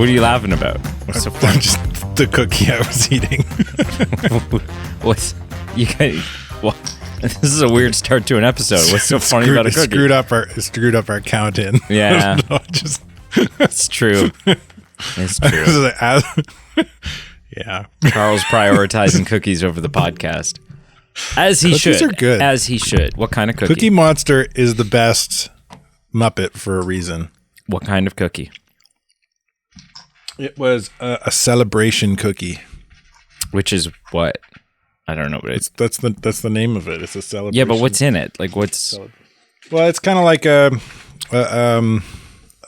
What are you laughing about? What's so funny? Just the cookie I was eating. What's you guys? What? This is a weird start to an episode. What's so funny about a cookie? Screwed up our count in. Yeah, No, it's true. It's true. Yeah, Carl's prioritizing cookies over the podcast, as he Cookies should. are good. As he should. What kind of cookie? Cookie Monster is the best Muppet for a reason. What kind of cookie? It was a celebration cookie. Which is what? I don't know what it's. That's the name of it. It's a celebration. Yeah, but what's in it? Like what's? Well, it's kind of like a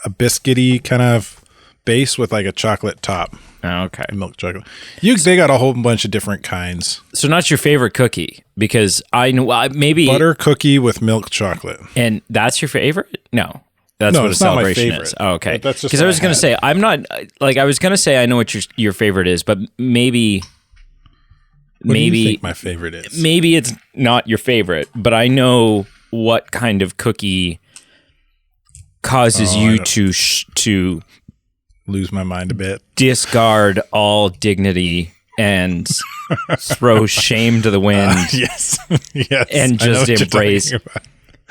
biscuity kind of base with like a chocolate top. Oh, okay. Milk chocolate. They got a whole bunch of different kinds. So not your favorite cookie, because I know maybe Butter cookie with milk chocolate. And that's your favorite? No. That's what a it's not my celebration favorite. is. Oh, okay. But that's just because I what was going to say, I'm not, like, I was going to say I know what your favorite is, but maybe What do you think my favorite is? Maybe it's not your favorite, but I know what kind of cookie causes you to lose my mind a bit. Discard all dignity and throw shame to the wind. Yes. Yes. And just embrace.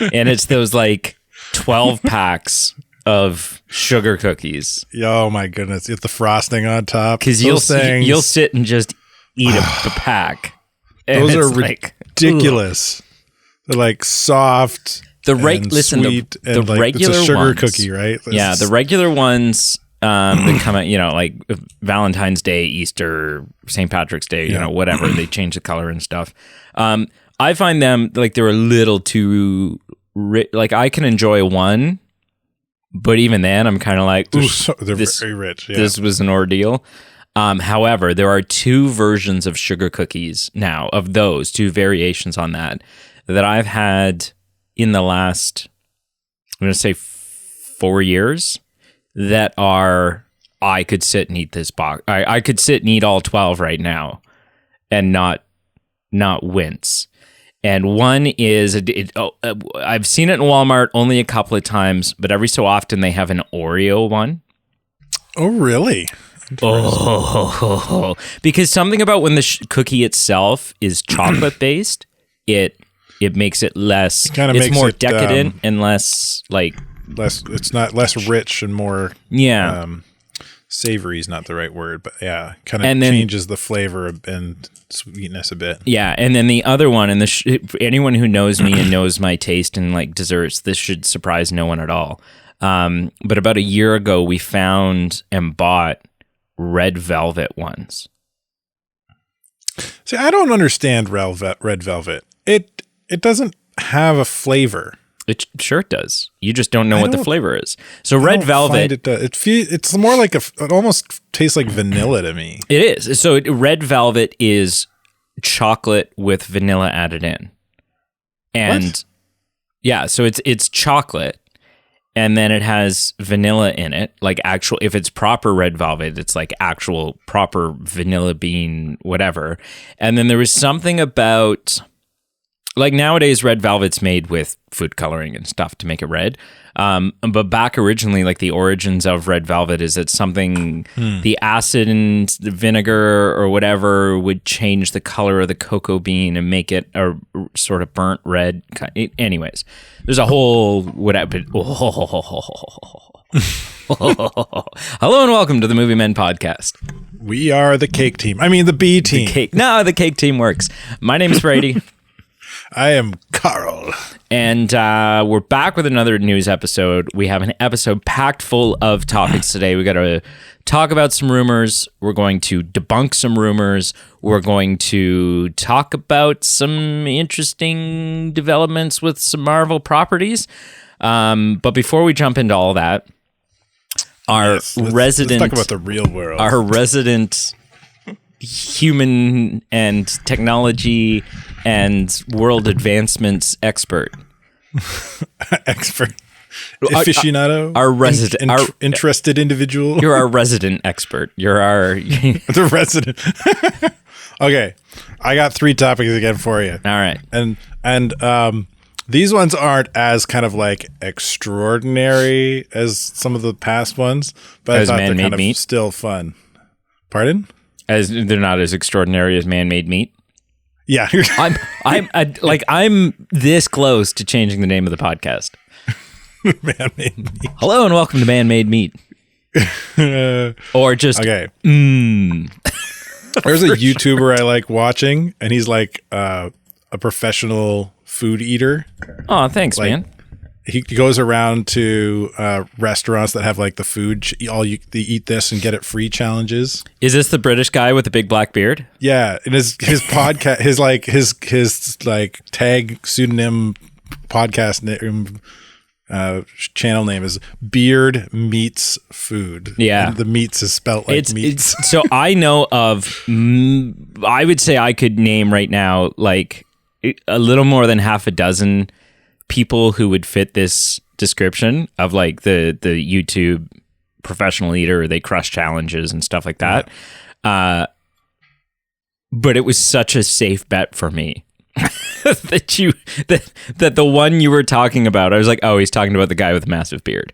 And it's those like 12 packs of sugar cookies. Oh my goodness. With the frosting on top. Because you'll sit and just eat a pack. Those are ridiculous. They're like soft. Listen, sweet the like, regular it's a sugar ones, cookie, right? Yeah, the regular ones that come out, like Valentine's Day, Easter, St. Patrick's Day, whatever. They change the color and stuff. I find them like they're a little too like I can enjoy one, but even then I'm kind of like, they're very rich. Yeah. This was an ordeal. However, there are two versions of sugar cookies now, of those two variations on that I've had in the last, I'm going to say 4 years, that are, I could sit and eat this box. I could sit and eat all 12 right now and not wince. And one is, I've seen it in Walmart only a couple of times, but every so often they have an Oreo one. Oh, really? Oh, because something about when the cookie itself is chocolate based, it makes it less. It's more decadent and less like It's not less rich and more. Yeah. Savory is not the right word, but yeah, kind of changes the flavor and sweetness a bit. Yeah, and then the other one, and anyone who knows me and knows my taste in like desserts, this should surprise no one at all. But about a year ago, we found and bought red velvet ones. See, I don't understand red velvet. It doesn't have a flavor. It sure does. You just don't know what the flavor is. So red velvet, it's more like it almost tastes like vanilla to me. It is. So red velvet is chocolate with vanilla added in, and what? Yeah, so it's chocolate, and then it has vanilla in it. Like actual, if it's proper red velvet, it's like actual proper vanilla bean, whatever. And then there was something about. Like nowadays, red velvet's made with food coloring and stuff to make it red. But back originally, like the origins of red velvet is that something, the acid and the vinegar or whatever would change the color of the cocoa bean and make it a sort of burnt red. Anyways, there's a whole whatever. Hello and welcome to the Movie Men Podcast. We are the cake team. I mean, the B team. The cake team works. My name is Brady. I am Carl. And we're back with another news episode. We have an episode packed full of topics today. We got to talk about some rumors. We're going to debunk some rumors. We're going to talk about some interesting developments with some Marvel properties. But before we jump into all that, let's talk about the real world. Our resident human and technology and world advancements expert. Aficionado? Our resident. Interested individual? You're our resident expert. You're our... The resident. Okay. I got 3 topics again for you. All right. And These ones aren't as kind of like extraordinary as some of the past ones, but I thought they're kind of still fun. Pardon? As they're not as extraordinary as man-made meat. Yeah, I'm this close to changing the name of the podcast. Man-made meat. Hello and welcome to Man-Made Meat. Or just okay. There's a YouTuber I like watching, and he's like a professional food eater. Oh, thanks, man. He goes around to restaurants that have like the food, they eat this and get it free challenges. Is this the British guy with the big black beard? Yeah, and his podcast, his tag pseudonym podcast name, channel name is Beard Meats Food. Yeah, and the meats is spelt like meats. So I know of, I would say I could name right now like a little more than half a dozen people who would fit this description of like the YouTube professional eater. They crush challenges and stuff like that. Yeah. But it was such a safe bet for me that the one you were talking about, I was like, oh, he's talking about the guy with the massive beard.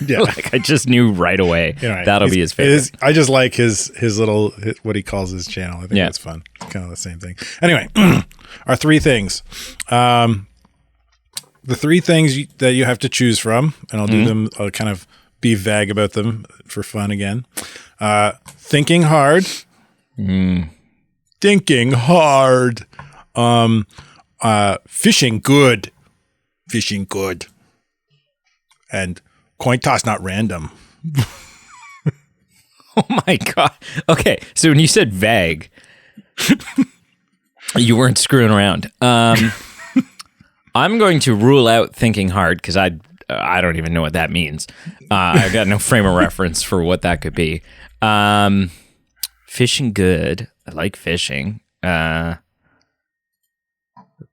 Yeah, like I just knew right away that'll be his favorite. I just like his little what he calls his channel. I think it's fun. Kind of the same thing. Anyway, our three things. The three things that you have to choose from, and I'll do them. I'll kind of be vague about them for fun again. Thinking hard. Thinking hard. Fishing good. Fishing good. And coin toss not random. Oh my God. Okay, so when you said vague, you weren't screwing around. I'm going to rule out thinking hard because I don't even know what that means. I've got no frame of reference for what that could be. Fishing good. I like fishing.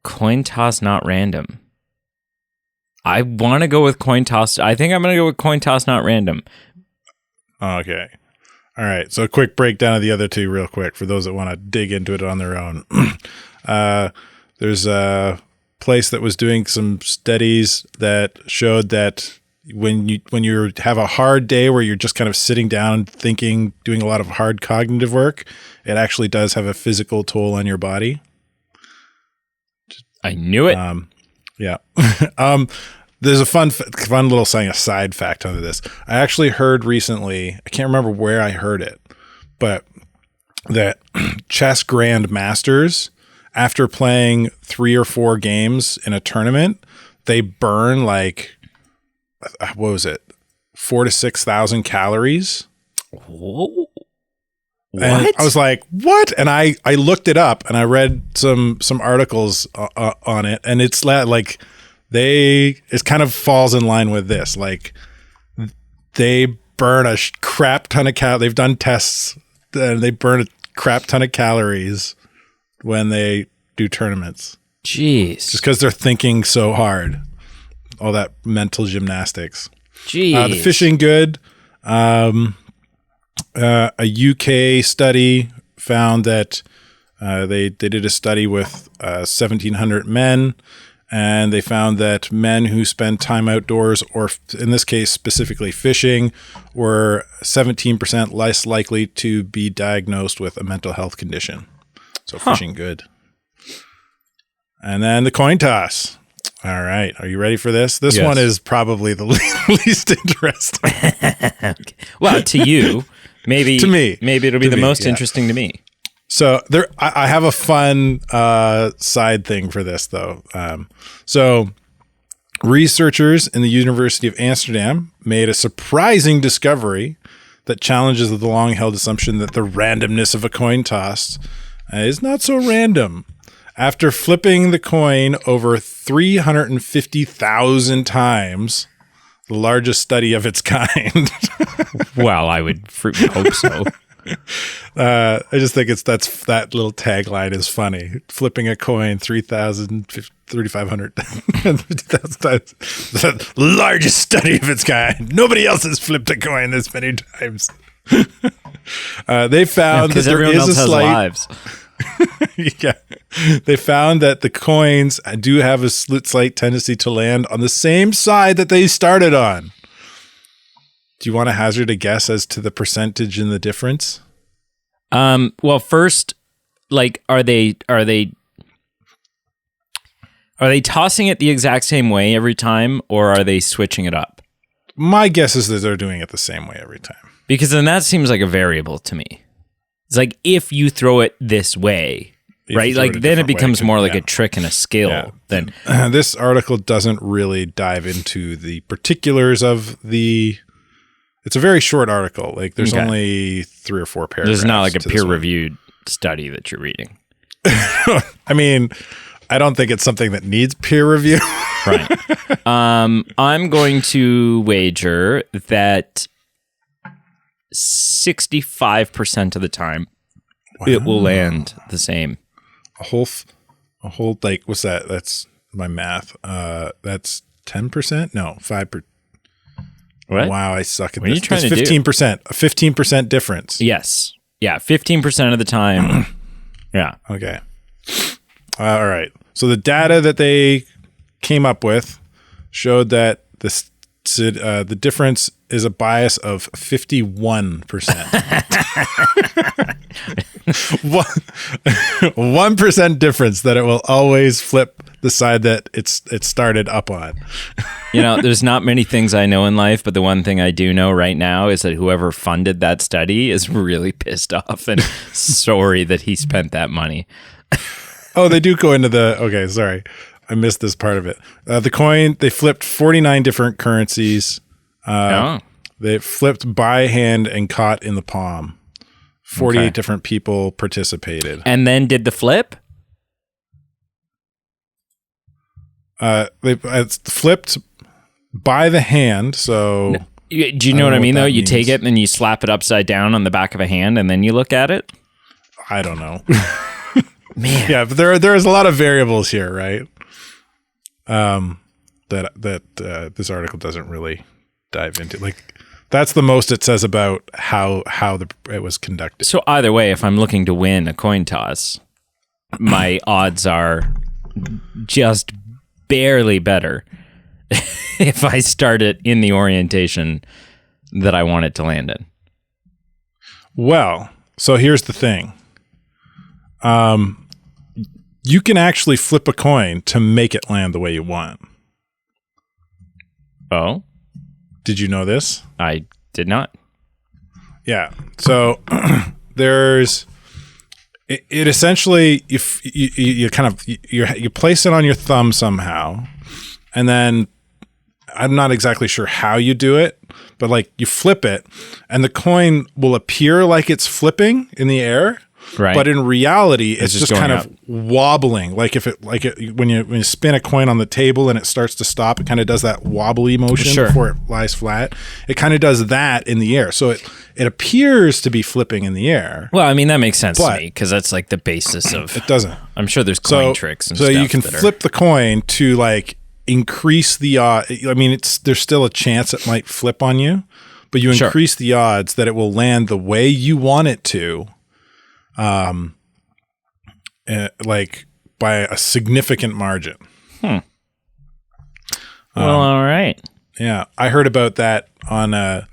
Coin toss not random. I want to go with coin toss. I think I'm going to go with coin toss not random. Okay. All right. So a quick breakdown of the other two real quick for those that want to dig into it on their own. There's a place that was doing some studies that showed that when you have a hard day where you're just kind of sitting down thinking, doing a lot of hard cognitive work, it actually does have a physical toll on your body. I knew it. Yeah. There's a fun little saying, a side fact under this. I actually heard recently, I can't remember where I heard it, but that chess grandmasters, after playing 3 or 4 games in a tournament, they burn like, what was it? 4,000 to 6,000 calories. Whoa. What? And I was like, what? And I looked it up and I read some articles on it, and it's like it kind of falls in line with this. Like they burn a crap ton of calories. They've done tests and they burn a crap ton of calories when they do tournaments. Jeez. Just because they're thinking so hard. All that mental gymnastics. Jeez. The fishing good. A UK study found that they did a study with 1,700 men, and they found that men who spend time outdoors, or in this case specifically fishing, were 17% less likely to be diagnosed with a mental health condition. So fishing good. And then the coin toss. All right. Are you ready for this? This one is probably the least interesting. Okay. Well, to you. Maybe to me, maybe it'll be the most interesting to me. So I have a fun side thing for this though. So researchers in the University of Amsterdam made a surprising discovery that challenges the long-held assumption that the randomness of a coin toss is not so random. After flipping the coin over 350,000 times, the largest study of its kind. Well, I would hope so. I just think that little tagline is funny. Flipping a coin 3,500 times. The largest study of its kind. Nobody else has flipped a coin this many times. They found that there is a slight lives. Yeah. They found that the coins do have a slight tendency to land on the same side that they started on. Do you want to hazard a guess as to the percentage in the difference? Well, first, like, are they tossing it the exact same way every time, or are they switching it up? My guess is that they're doing it the same way every time. Because then that seems like a variable to me. It's like, if you throw it this way, right? Like, then it becomes more like a trick and a skill than... This article doesn't really dive into the particulars of the... It's a very short article. Like, there's only 3 or 4 paragraphs. There's not like a peer-reviewed study that you're reading. I mean, I don't think it's something that needs peer review. Right. I'm going to wager that 65% of the time it will land the same. A whole like, what's that? That's my math. That's 10%? No, 5%. What? Wow, I suck at what this. Are you trying to 15%. A 15% difference. Yes. Yeah, 15% of the time. Yeah. Okay. All right. So the data that they came up with showed that the difference is a bias of 51%. 1% difference that it will always flip the side that it started up on. You know, there's not many things I know in life, but the one thing I do know right now is that whoever funded that study is really pissed off and sorry that he spent that money. Oh, they do go into the... Okay, sorry. I missed this part of it. The coin, they flipped 49 different currencies. They flipped by hand and caught in the palm. 48 different people participated. And then did the flip? They flipped by the hand, so... No. Do you know what I mean, though? You take it and then you slap it upside down on the back of a hand and then you look at it? I don't know. Man. Yeah, but there's a lot of variables here, right? That this article doesn't really dive into. Like, that's the most it says about how it was conducted. So either way, if I'm looking to win a coin toss, my odds are just barely better if I start it in the orientation that I want it to land in. Well, so here's the thing. You can actually flip a coin to make it land the way you want. Oh? Did you know this? I did not. Yeah. So there's it essentially you kind of you place it on your thumb somehow, and then I'm not exactly sure how you do it, but like you flip it and the coin will appear like it's flipping in the air. Right. But in reality, it's just kind up. of wobbling. Like when you spin a coin on the table and it starts to stop, it kind of does that wobbly motion before it lies flat. It kind of does that in the air. So it appears to be flipping in the air. Well, I mean, that makes sense to me because that's like the basis of... It doesn't. I'm sure there's coin tricks and stuff. So you can flip the coin to like increase the... I mean, there's still a chance it might flip on you, but you increase the odds that it will land the way you want it to. Like by a significant margin. Well, all right. Yeah, I heard about that on. I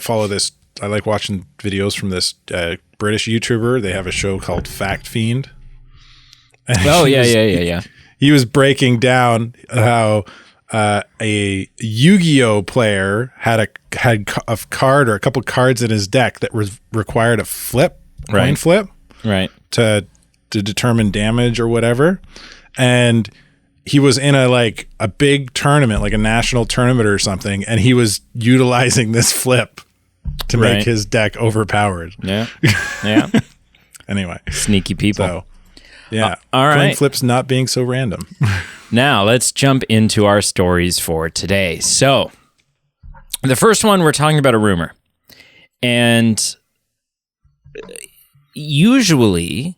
follow this. I like watching videos from this British YouTuber. They have a show called Fact Fiend. Oh yeah. He was breaking down how a Yu-Gi-Oh player had a card or a couple cards in his deck that was required a coin flip, right, to determine damage or whatever, and he was in a big tournament, like a national tournament or something, and he was utilizing this flip to make his deck overpowered. Yeah. Anyway, sneaky people. So, yeah, all right. Coin flips not being so random. Now let's jump into our stories for today. So, the first one, we're talking about a rumor, and usually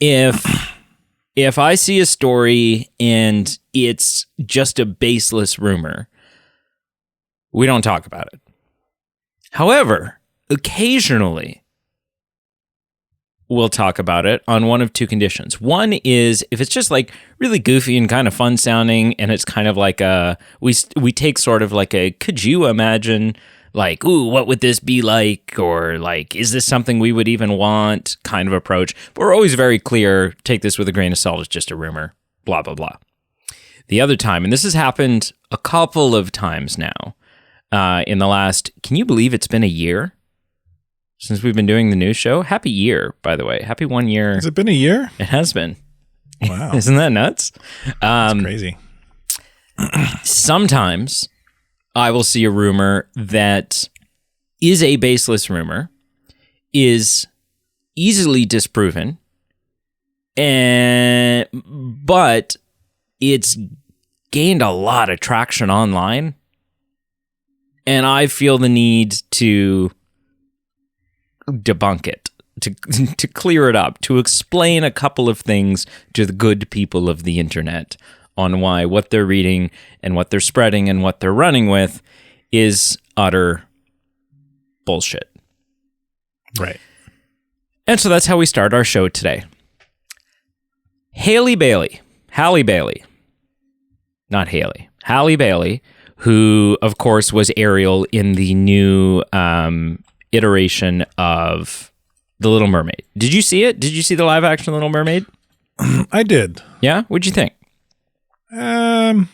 if I see a story and it's just a baseless rumor, we don't talk about it. However, occasionally we'll talk about it on one of two conditions. One is if it's just like really goofy and kind of fun sounding, and it's kind of like we take sort of like a could you imagine, like, ooh, what would this be like, or like, is this something we would even want kind of approach. But we're always very clear, take this with a grain of salt, it's just a rumor, blah, blah, blah. The other time, and this has happened a couple of times now in the last, can you believe it's been a year since we've been doing the news show? Happy year, by the way. Happy 1 year. Has it been a year? It has been. Wow. Isn't that nuts? That's crazy. Sometimes I will see a rumor that is a baseless rumor, is easily disproven, but it's gained a lot of traction online, and I feel the need to debunk it, to clear it up, to explain a couple of things to the good people of the internet on why what they're reading and what they're spreading and what they're running with is utter bullshit. Right. And so that's how we start our show today. Halle Bailey, who, of course, was Ariel in the new iteration of The Little Mermaid. Did you see it? Did you see the live action Little Mermaid? I did. Yeah? What'd you think? That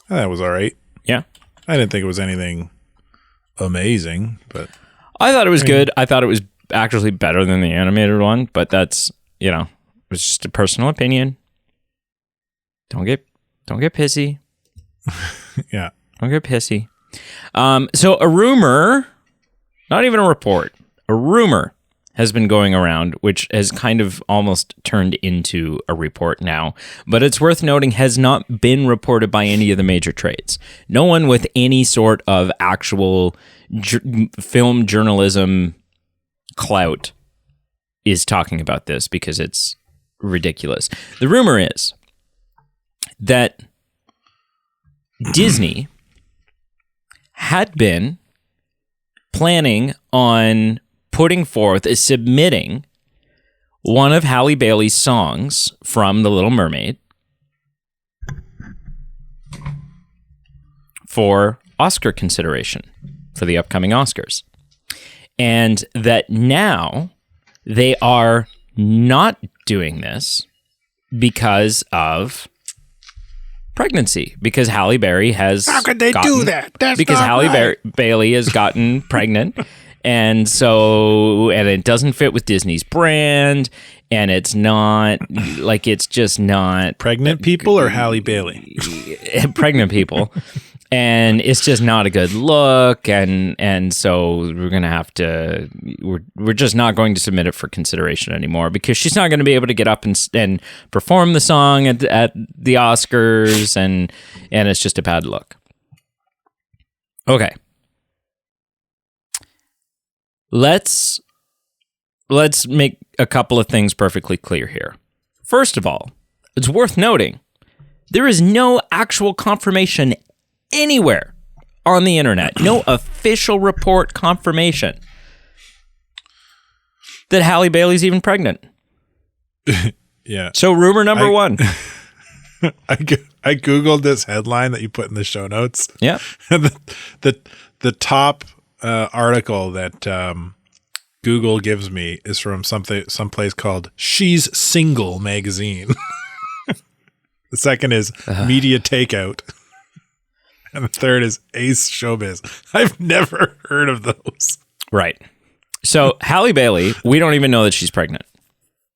was all right. Yeah. I didn't think it was anything amazing, but I thought it was good. I thought it was actually better than the animated one, but that's, it was just a personal opinion. Don't get pissy. Yeah. Don't get pissy. So a rumor, not even a report, a rumor has been going around, which has kind of almost turned into a report now. But it's worth noting has not been reported by any of the major trades. No one with any sort of actual film journalism clout is talking about this because it's ridiculous. The rumor is that Disney had been planning on submitting one of Halle Bailey's songs from The Little Mermaid for Oscar consideration for the upcoming Oscars. And that now they are not doing this because of pregnancy, because Halle Berry has How could they do that? That's because not Halle right. Bailey has gotten pregnant, and it doesn't fit with Disney's brand, and it's just not Pregnant people or Halle Bailey? pregnant people, and it's just not a good look, and so we're gonna have to we're just not going to submit it for consideration anymore because she's not going to be able to get up and perform the song at the Oscars, and it's just a bad look. Okay. Let's make a couple of things perfectly clear here. First of all, it's worth noting there is no actual confirmation anywhere on the internet, no official report confirmation that Halle Bailey's even pregnant. Yeah. So rumor number one. I Googled this headline that you put in the show notes. Yeah. And the top article that Google gives me is from someplace called She's Single magazine. The second is Media Takeout. And the third is Ace Showbiz. I've never heard of those. Right. So Halle Bailey, we don't even know that she's pregnant.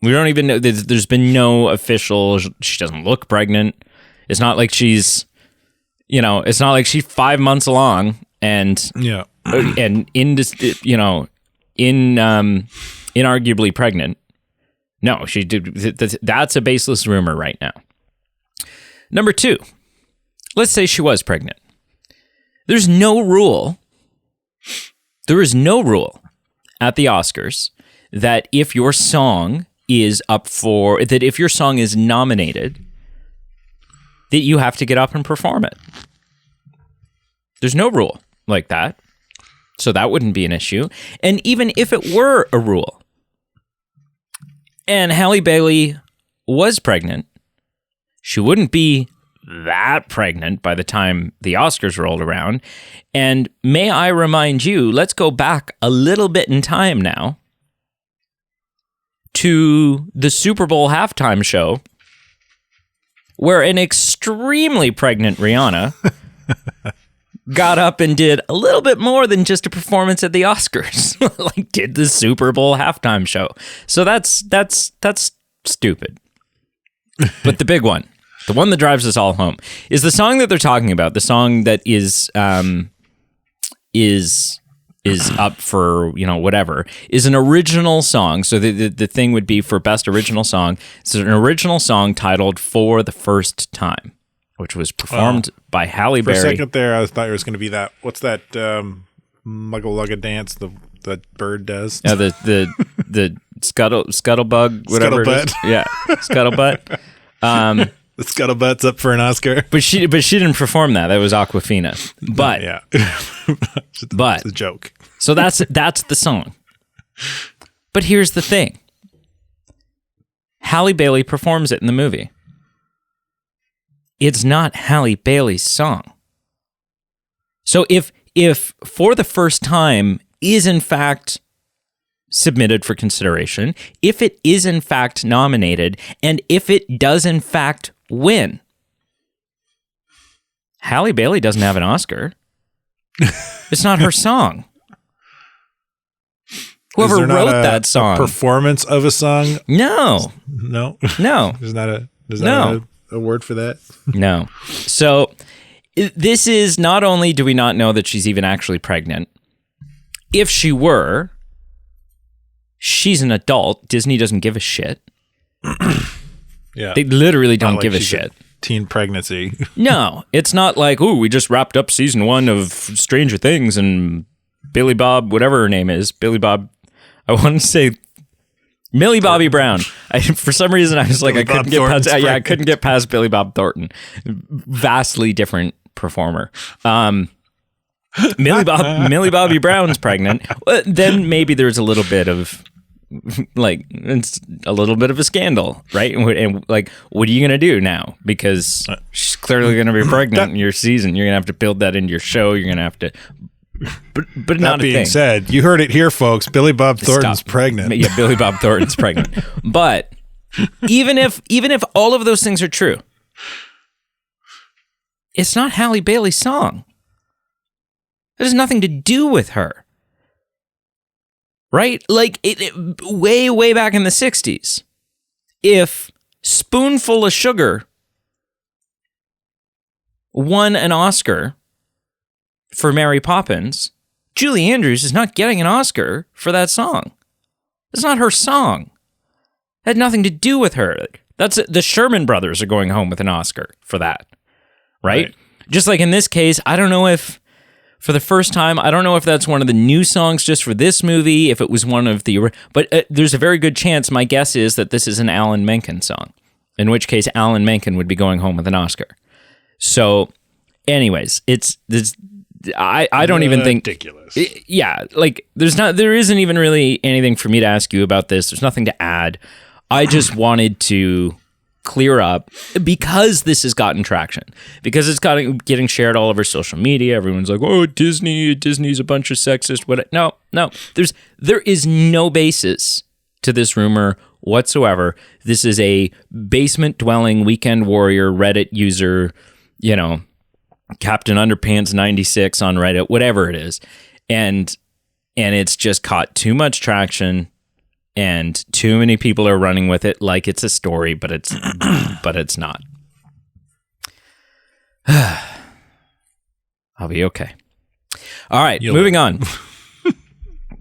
We don't even know. There's been no official. She doesn't look pregnant. It's not like she's, it's not like she's 5 months along and Yeah. and inarguably pregnant. No, she did. That's a baseless rumor right now. Number two, let's say she was pregnant. There is no rule at the Oscars that if your song is if your song is nominated, that you have to get up and perform it. There's no rule like that. So that wouldn't be an issue. And even if it were a rule, And Halle Bailey was pregnant. She wouldn't be that pregnant by the time the Oscars rolled around. And may I remind you, let's go back a little bit in time now to the Super Bowl halftime show where an extremely pregnant Rihanna got up and did a little bit more than just a performance at the Oscars. Like, did the Super Bowl halftime show. So that's stupid. But the big one, the one that drives us all home, is the song that they're talking about. The song that is up for, whatever, is an original song. So the thing would be for best original song. It's an original song titled "For the First Time," which was performed by Halle Berry. For a second there, I thought it was going to be that. What's that Muggle Lugga dance that bird does? Yeah, the scuttlebug, whatever. Scuttlebutt. It is. Yeah, scuttlebutt. The scuttlebutt's up for an Oscar. But she didn't perform that. That was Aquafina. But yeah, but it's a joke. So that's the song. But here's the thing: Halle Bailey performs it in the movie. It's not Halle Bailey's song. So if For the First Time is in fact submitted for consideration, if it is in fact nominated, and if it does in fact win, Halle Bailey doesn't have an Oscar. It's not her song. Whoever wrote that song. A performance of a song? No. No. There's not a word for that? No. So this is, not only do we not know that she's even actually pregnant, if she were, she's an adult. Disney doesn't give a shit. Yeah. They literally don't give a shit. Teen pregnancy. No, it's not like, ooh, we just wrapped up season 1 of Stranger Things and Billy Bob, whatever her name is, Billy Bob, I want to say Millie Bobby Brown. For some reason, I was like, I couldn't get past Billy Bob Thornton. Vastly different performer. Millie Bobby Brown's pregnant. Then maybe there's a little bit of it's a little bit of a scandal, right? And like, what are you gonna do now? Because she's clearly gonna be pregnant in your season. You're gonna have to build that into your show. You're gonna have to. But not that being said, you heard it here, folks. Billy Bob Thornton's pregnant. Yeah, Billy Bob Thornton's pregnant. But even if all of those things are true, it's not Halle Bailey's song. It has nothing to do with her. Right? Like, way back in the 60s, if Spoonful of Sugar won an Oscar for Mary Poppins, Julie Andrews is not getting an Oscar for that song. It's not her song. It had nothing to do with her. That's the Sherman Brothers are going home with an Oscar for that. Right? Just like in this case, I don't know if For the First Time, I don't know if that's one of the new songs just for this movie, if it was one of the... But there's a very good chance, my guess is that this is an Alan Menken song, in which case Alan Menken would be going home with an Oscar. So, anyways, I don't even think... Ridiculous. Yeah, like, there isn't even really anything for me to ask you about this. There's nothing to add. I just wanted to clear up, because this has gotten traction, because it's getting shared all over social media. Everyone's like, oh, Disney's a bunch of sexist. No, there is no basis to this rumor whatsoever. This is a basement dwelling weekend warrior Reddit user, Captain Underpants 96 on Reddit, whatever it is. And it's just caught too much traction. And too many people are running with it like it's a story, but it's not. I'll be okay. All right, moving on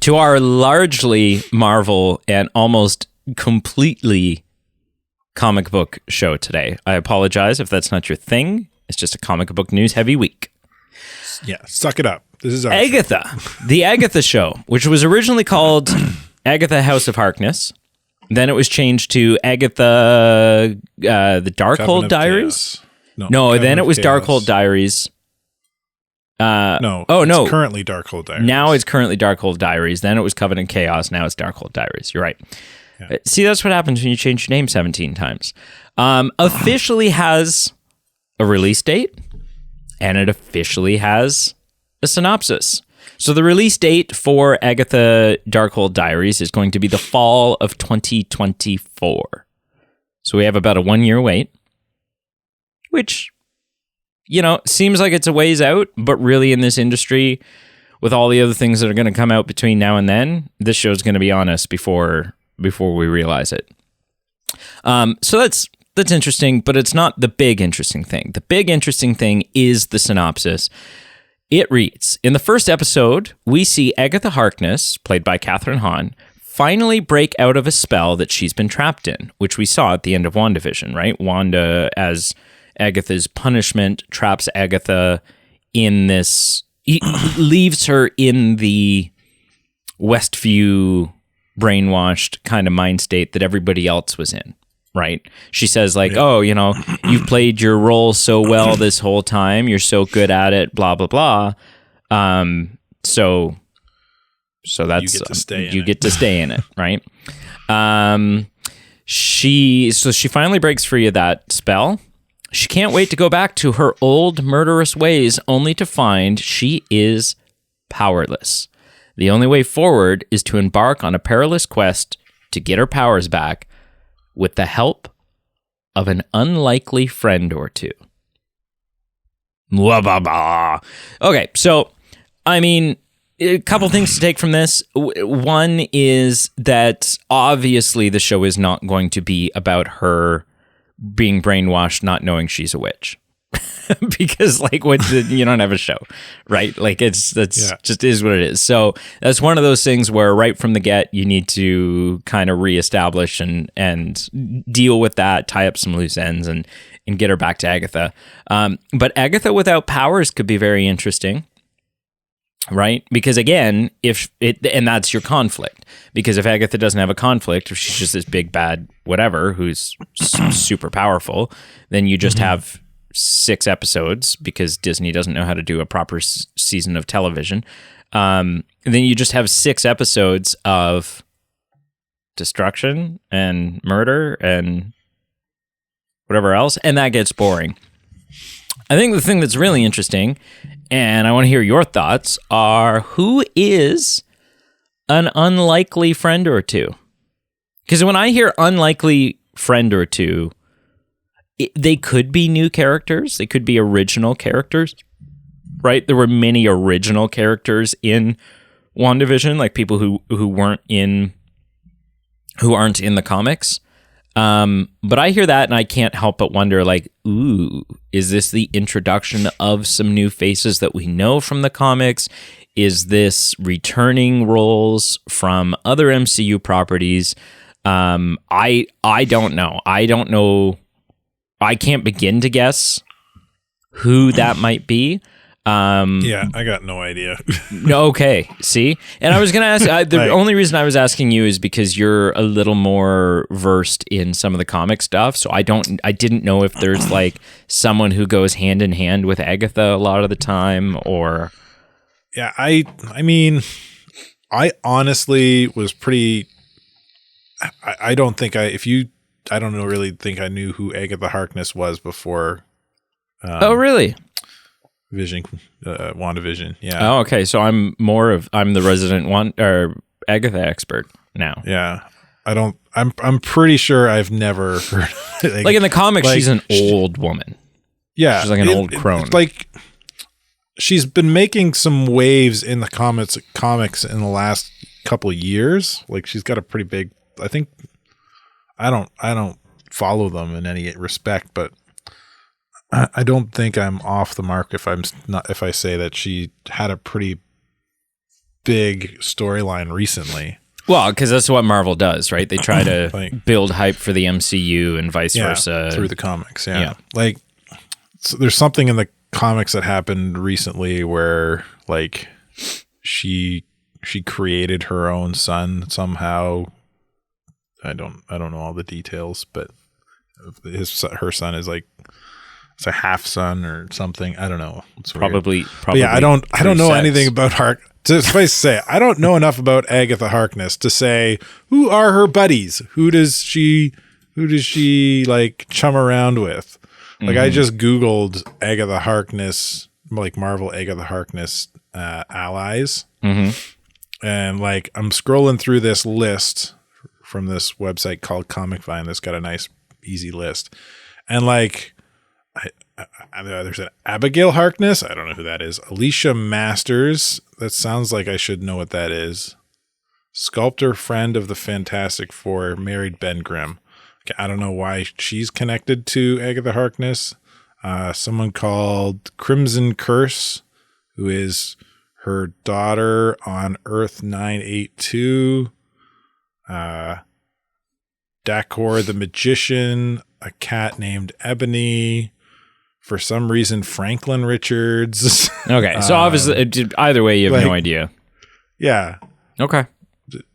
to our largely Marvel and almost completely comic book show today. I apologize if that's not your thing. It's just a comic book news heavy week. Yeah, suck it up. This is our Agatha, the Agatha show, which was originally called Agatha House of Harkness. Then it was changed to Agatha the Darkhold Diaries. No, then it was Darkhold Diaries. It's currently Darkhold Diaries. Now it's currently Darkhold Diaries. Then it was Covenant Chaos. Now it's Darkhold Diaries. You're right. See, that's what happens when you change your name 17 times. Officially has a release date, and it officially has a synopsis. So the release date for Agatha Darkhold Diaries is going to be the fall of 2024. So we have about a 1-year wait, which, seems like it's a ways out, but really in this industry, with all the other things that are going to come out between now and then, this show's going to be on us before we realize it. So that's interesting, but it's not the big interesting thing. The big interesting thing is the synopsis. It reads, in the first episode, we see Agatha Harkness, played by Kathryn Hahn, finally break out of a spell that she's been trapped in, which we saw at the end of WandaVision, right? Wanda, as Agatha's punishment, traps Agatha in this... He leaves her in the Westview brainwashed kind of mind state that everybody else was in. Right? She says oh, you've played your role so well this whole time. You're so good at it, blah, blah, blah. So that's, you get to stay in it. Right? She finally breaks free of that spell. She can't wait to go back to her old murderous ways, only to find she is powerless. The only way forward is to embark on a perilous quest to get her powers back, with the help of an unlikely friend or two. Okay, so, a couple things to take from this. One is that obviously the show is not going to be about her being brainwashed, not knowing she's a witch. Because you don't have a show, right? Just is what it is. So that's one of those things where right from the get, you need to kind of reestablish and deal with that, tie up some loose ends and get her back to Agatha. But Agatha without powers could be very interesting, right? Because again, and that's your conflict. Because if Agatha doesn't have a conflict, if she's just this big bad whatever who's super powerful, then you just have 6 episodes, because Disney doesn't know how to do a proper season of television. And then you just have 6 episodes of destruction and murder and whatever else, and that gets boring. I think the thing that's really interesting, and I want to hear your thoughts, are who is an unlikely friend or two? Because when I hear unlikely friend or two, they could be new characters. They could be original characters, right? There were many original characters in WandaVision, like people who aren't in the comics. But I hear that and I can't help but wonder, ooh, is this the introduction of some new faces that we know from the comics? Is this returning roles from other MCU properties? I don't know. I don't know. I can't begin to guess who that might be. I got no idea. Okay, see? And I was going to ask, the only reason I was asking you is because you're a little more versed in some of the comic stuff, so I didn't know if there's someone who goes hand in hand with Agatha a lot of the time, or... Yeah, I honestly was pretty... I don't think really think I knew who Agatha Harkness was before. Oh, really? WandaVision. Yeah. Oh, okay. So I'm the resident Agatha expert now. Yeah. I'm pretty sure I've never heard. In the comics, she's an old woman. Yeah. She's an old crone. She's been making some waves in the comics in the last couple of years. She's got a pretty big, I think, I don't follow them in any respect, but I don't think I'm off the mark if I say that she had a pretty big storyline recently. Well, because that's what Marvel does, right? They try to build hype for the MCU and vice versa through the comics. Yeah. So there's something in the comics that happened recently where she created her own son somehow. I don't know all the details, but her son is it's a half son or something. I don't know. It's probably. Yeah, I don't know anything about suffice to say, I don't know enough about Agatha Harkness to say who are her buddies. Who does she like chum around with? Like I just Googled Agatha Harkness, like Marvel Agatha Harkness allies, and like I'm scrolling through this list from this website called Comic Vine that's got a nice easy list, and like there's an Abigail Harkness. I don't know who that is. Alicia Masters. That sounds like I should know what that is. Sculptor friend of the Fantastic Four, married Ben Grimm. Okay, I don't know why she's connected to Agatha Harkness. Someone called Crimson Curse, who is her daughter on Earth 982. Dakor the Magician, a cat named Ebony. For some reason, Franklin Richards. Okay, so obviously, either way, you have no idea. Yeah. Okay.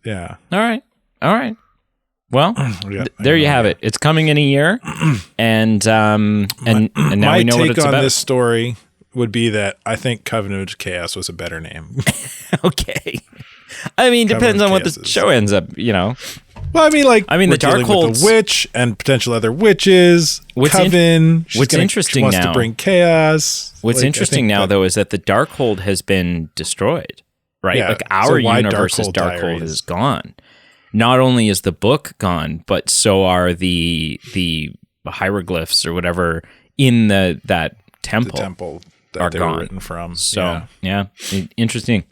Yeah. All right. Well, there you have it. It's coming in a year, and now we know what it's about. My take on this story would be that I think Covenant of Chaos was a better name. Okay. I mean, depends on what the show ends up, Well, I mean, the Darkhold, the witch and potential other witches. What's interesting now? Wants to bring chaos. What's interesting now, though, is that the Darkhold has been destroyed. Right, yeah, like our universe's Darkhold is gone. Not only is the book gone, but so are the hieroglyphs or whatever in that temple. The temple that are they gone. Were written from. So yeah, interesting.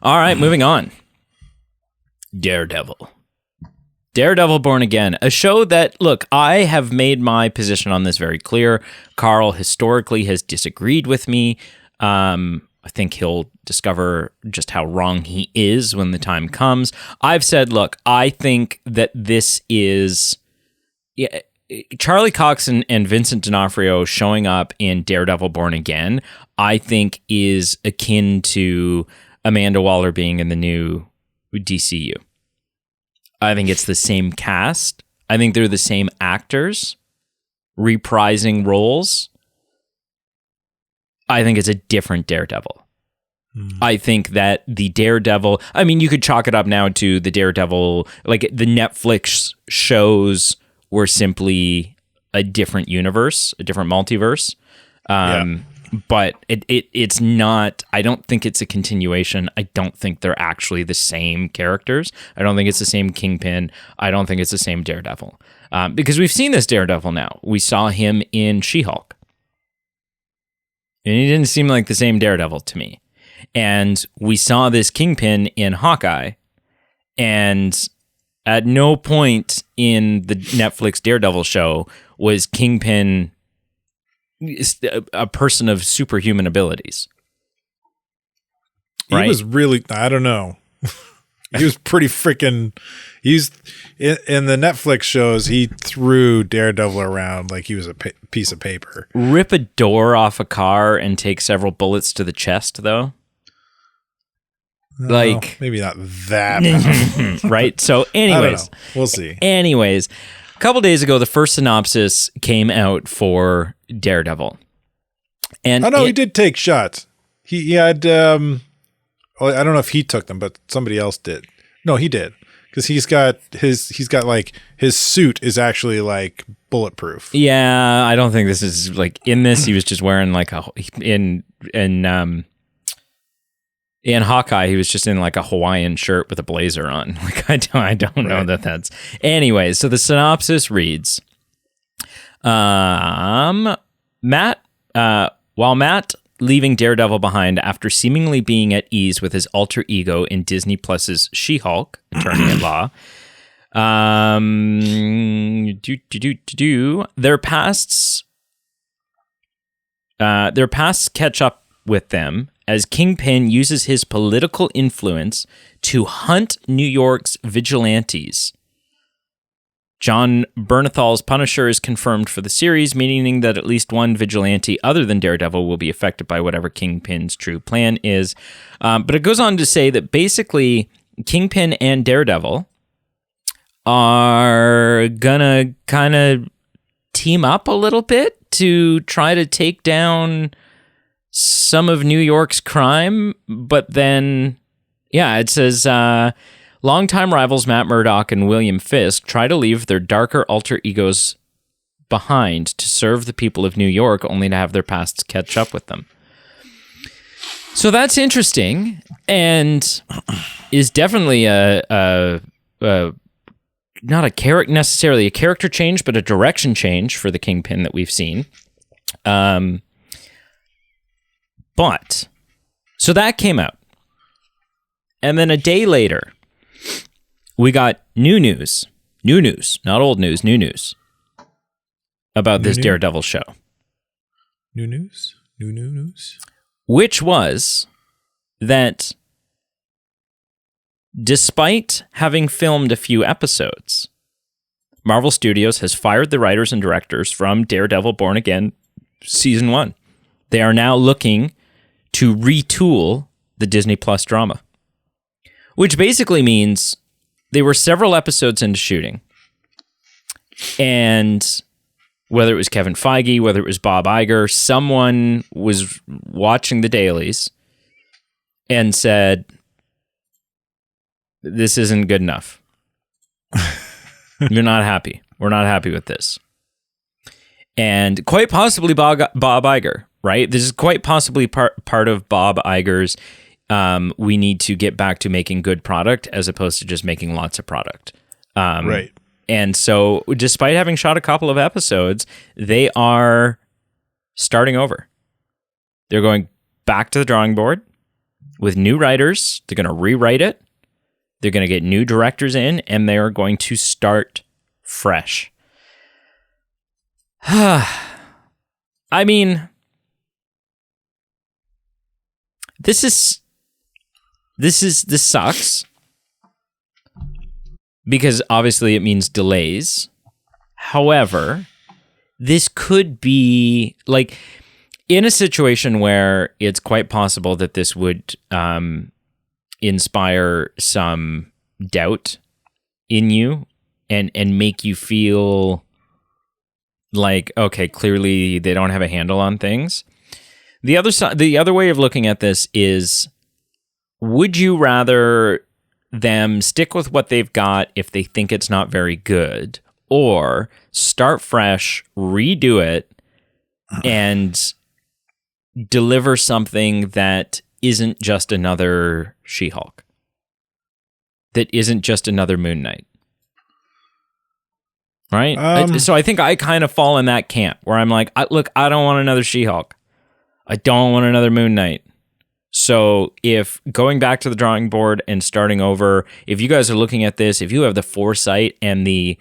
All right, moving on. Daredevil Born Again, a show that, look, I have made my position on this very clear. Carl historically has disagreed with me. I think he'll discover just how wrong he is when the time comes. I've said, look, I think that this is Charlie Cox and Vincent D'Onofrio showing up in Daredevil Born Again, I think is akin to Amanda Waller being in the new DCU. I think it's the same cast. I think they're the same actors reprising roles. I think it's a different Daredevil. I think that the Daredevil, I mean, you could chalk it up now to the Daredevil, like the Netflix shows were simply a different universe, a different multiverse. But it's not, I don't think it's a continuation. I don't think they're actually the same characters. I don't think it's the same Kingpin. I don't think it's the same Daredevil. Because we've seen this Daredevil now. We saw him in She-Hulk. And he didn't seem like the same Daredevil to me. And we saw this Kingpin in Hawkeye. And at no point in the Netflix Daredevil show was Kingpin a person of superhuman abilities. Right? He was really, I don't know. He was pretty freaking, he's in the Netflix shows, he threw Daredevil around like he was a piece of paper. Rip a door off a car and take several bullets to the chest, though. Like, maybe not that. Right? So anyways, we'll see. Anyways, a couple days ago, the first synopsis came out for Daredevil. And he did take shots. He had, I don't know if he took them, but somebody else did. No, he did. Because he's got like, his suit is actually like bulletproof. Yeah, I don't think this is like, in this, he was just wearing like in Hawkeye, he was just in like a Hawaiian shirt with a blazer on. Like, I don't know that's... Anyway, so the synopsis reads, while Matt leaving Daredevil behind after seemingly being at ease with his alter ego in Disney Plus's She-Hulk, Attorney at Law, their pasts catch up with them as Kingpin uses his political influence to hunt New York's vigilantes. John Bernathal's Punisher is confirmed for the series, meaning that at least one vigilante other than Daredevil will be affected by whatever Kingpin's true plan is. But it goes on to say that basically Kingpin and Daredevil are gonna kind of team up a little bit to try to take down some of New York's crime, but then Yeah, it says, longtime rivals Matt Murdock and William Fisk try to leave their darker alter egos behind to serve the people of New York, only to have their pasts catch up with them. So that's interesting, and is definitely not necessarily a character change, but a direction change for the Kingpin that we've seen. But so that came out, and then a day later, we got new news, not old news, new news about this Daredevil show. New news, which was that despite having filmed a few episodes, Marvel Studios has fired the writers and directors from Daredevil Born Again Season 1. They are now looking to retool the Disney Plus drama, which basically means they were several episodes into shooting. And whether it was Kevin Feige, whether it was Bob Iger, someone was watching the dailies and said, this isn't good enough. You're not happy. We're not happy with this. And quite possibly Bob Iger, right? This is quite possibly part of Bob Iger's we need to get back to making good product as opposed to just making lots of product. Right. And so despite having shot a couple of episodes, they are starting over. They're going back to the drawing board with new writers. They're going to rewrite it. They're going to get new directors in, and they are going to start fresh. I mean, this sucks. Because obviously it means delays. However, this could be like in a situation where it's quite possible that this would inspire some doubt in you and make you feel like, okay, clearly they don't have a handle on things. The other way of looking at this is, would you rather them stick with what they've got if they think it's not very good, or start fresh, redo it, and deliver something that isn't just another She-Hulk, that isn't just another Moon Knight? Right? So I think I kind of fall in that camp where I'm like, look, I don't want another She-Hulk. I don't want another Moon Knight. So if going back to the drawing board and starting over, if you guys are looking at this, if you have the foresight and the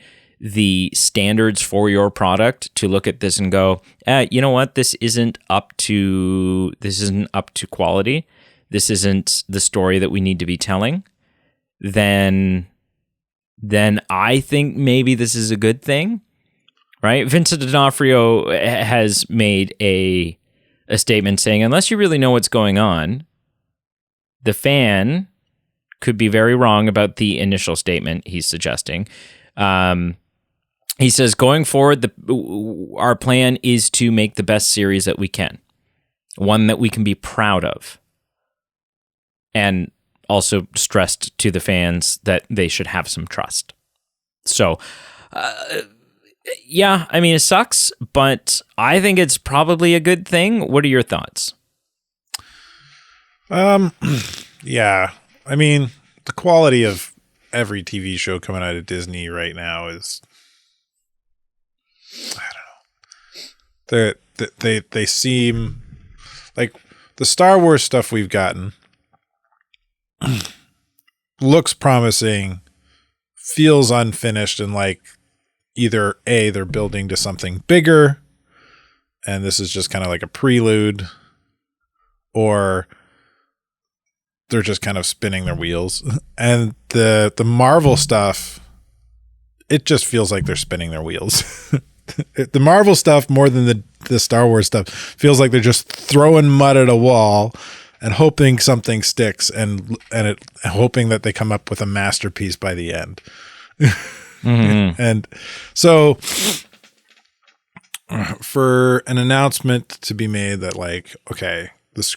standards for your product to look at this and go, you know what, this isn't up to quality, this isn't the story that we need to be telling, then I think maybe this is a good thing, right? Vincent D'Onofrio has made a statement saying, unless you really know what's going on, the fan could be very wrong about the initial statement he's suggesting. He says, going forward, our plan is to make the best series that we can, one that we can be proud of, and also stressed to the fans that they should have some trust. So, yeah, I mean, it sucks, but I think it's probably a good thing. What are your thoughts? Yeah. I mean, the quality of every TV show coming out of Disney right now is, I don't know. They seem like the Star Wars stuff we've gotten looks promising, feels unfinished, and like either A, they're building to something bigger, and this is just kind of like a prelude, or they're just kind of spinning their wheels. And the Marvel stuff, it just feels like they're spinning their wheels. The Marvel stuff, more than the Star Wars stuff, feels like they're just throwing mud at a wall and hoping something sticks, and hoping that they come up with a masterpiece by the end. Mm-hmm. And so for an announcement to be made that like, okay, this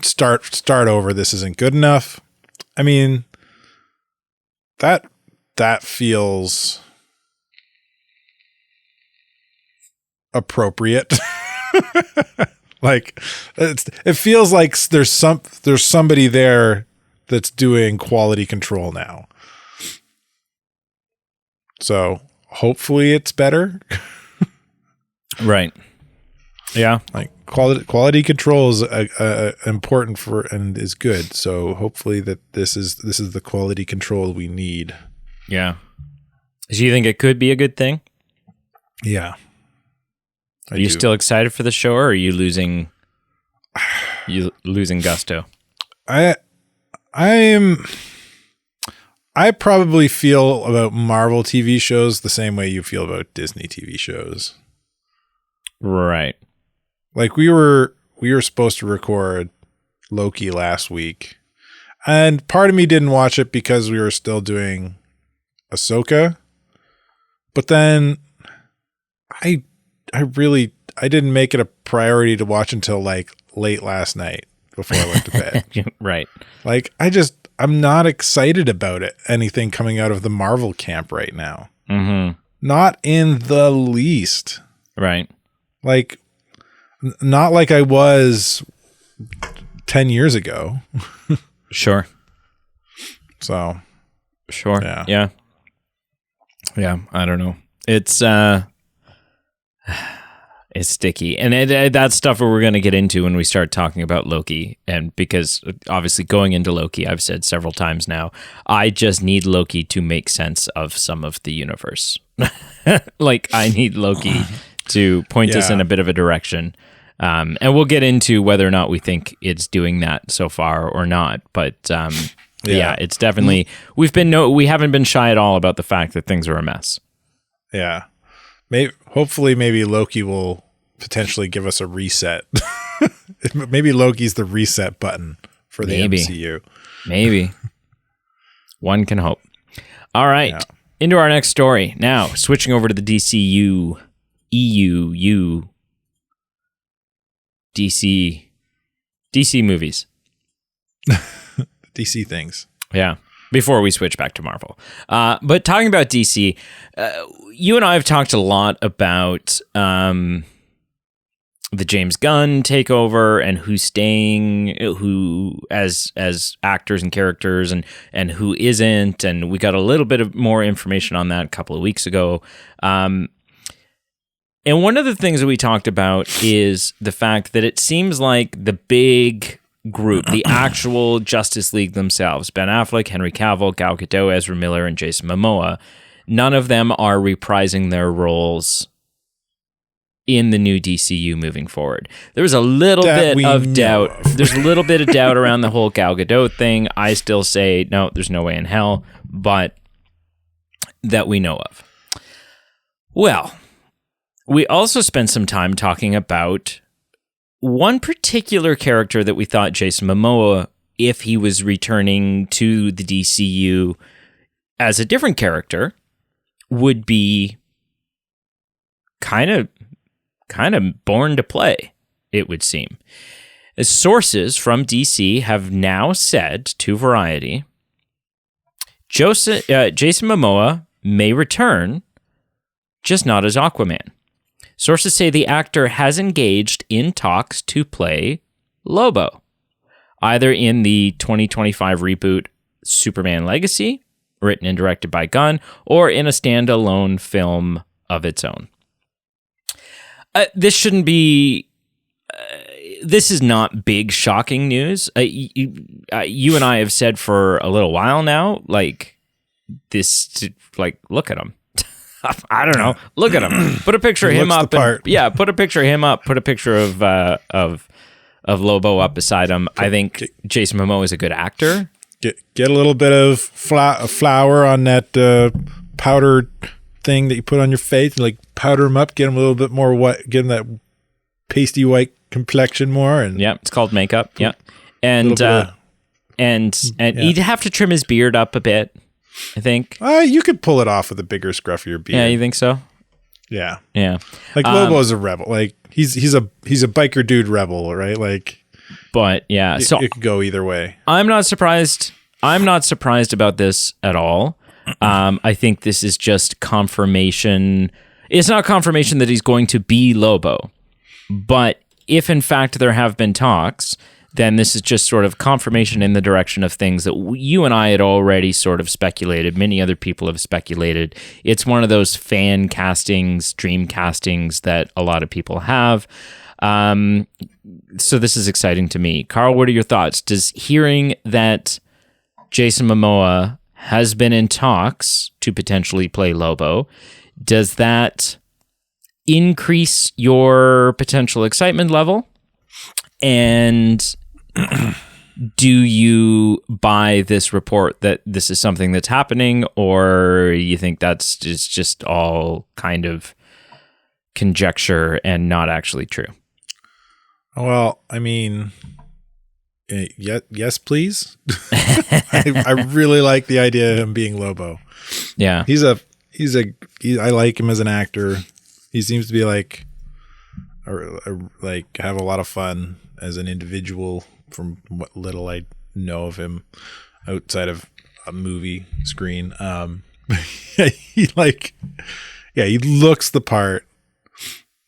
start over, this isn't good enough, I mean, that feels appropriate. Like it feels like there's somebody there that's doing quality control now. So hopefully it's better. Right. Yeah. Like quality control is important for and is good. So hopefully that this is the quality control we need. Yeah. Do you think it could be a good thing? Yeah. Are you still excited for the show, or are you losing gusto? I probably feel about Marvel TV shows the same way you feel about Disney TV shows. Right. Like we were supposed to record Loki last week, and part of me didn't watch it because we were still doing Ahsoka. But then I didn't make it a priority to watch until like late last night before I went to bed. Right. Like I'm not excited about it. Anything coming out of the Marvel camp right now. Mm-hmm. Not in the least. Right. Like, not like I was 10 years ago. Sure. So. Sure. Yeah. Yeah. Yeah. I don't know. It's sticky, and that's stuff we're going to get into when we start talking about Loki. And because obviously going into Loki, I've said several times now, I just need Loki to make sense of some of the universe. Like I need Loki to point us in a bit of a direction. And we'll get into whether or not we think it's doing that so far or not. But yeah, it's definitely we haven't been shy at all about the fact that things are a mess. Yeah. Hopefully Loki will potentially give us a reset. Maybe Loki's the reset button for the MCU. Maybe. One can hope. All right. Yeah. Into our next story. Now, switching over to the DCU, DC movies. DC things. Yeah. Before we switch back to Marvel. But talking about DC, you and I have talked a lot about the James Gunn takeover and who's staying, who as actors and characters, and who isn't. And we got a little bit of more information on that a couple of weeks ago. And one of the things that we talked about is the fact that it seems like the big group, the actual Justice League themselves, Ben Affleck, Henry Cavill, Gal Gadot, Ezra Miller, and Jason Momoa, none of them are reprising their roles in the new DCU moving forward. There was a little bit of doubt. There's a little bit of doubt around the whole Gal Gadot thing. I still say, no, there's no way in hell, but that we know of. Well, we also spent some time talking about one particular character that we thought Jason Momoa, if he was returning to the DCU as a different character, would be kind of born to play, it would seem. As sources from DC have now said to Variety, Jason Momoa may return, just not as Aquaman. Sources say the actor has engaged in talks to play Lobo, either in the 2025 reboot Superman Legacy, written and directed by Gunn, or in a standalone film of its own. This shouldn't be... this is not big, shocking news. You and I have said for a little while now, like, look at him. I don't know. Look at him. Put a picture of him up. Put a picture of him up. Put a picture of Lobo up beside him. I think Jason Momoa is a good actor. Get a little bit of flour on that powder thing that you put on your face, like powder him up. Get him a little bit more white. Get him that pasty white complexion more. And yeah, it's called makeup. Yeah, and he'd have to trim his beard up a bit, I think. You could pull it off with a bigger, scruffier beard. Yeah, you think so? Yeah. Yeah. Like Lobo's a rebel. Like he's a biker dude rebel, right? Like, but yeah, so it could go either way. I'm not surprised. I'm not surprised about this at all. I think this is just confirmation. It's not confirmation that he's going to be Lobo, but if in fact there have been talks, then this is just sort of confirmation in the direction of things that you and I had already sort of speculated. Many other people have speculated. It's one of those fan castings, dream castings that a lot of people have. So this is exciting to me. Carl, what are your thoughts? Does hearing that Jason Momoa has been in talks to potentially play Lobo, does that increase your potential excitement level? And do you buy this report that this is something that's happening, or you think that's just all kind of conjecture and not actually true? Well, I mean, yes, please. I really like the idea of him being Lobo. Yeah, I like him as an actor. He seems to be like have a lot of fun as an individual from what little I know of him outside of a movie screen. He looks the part,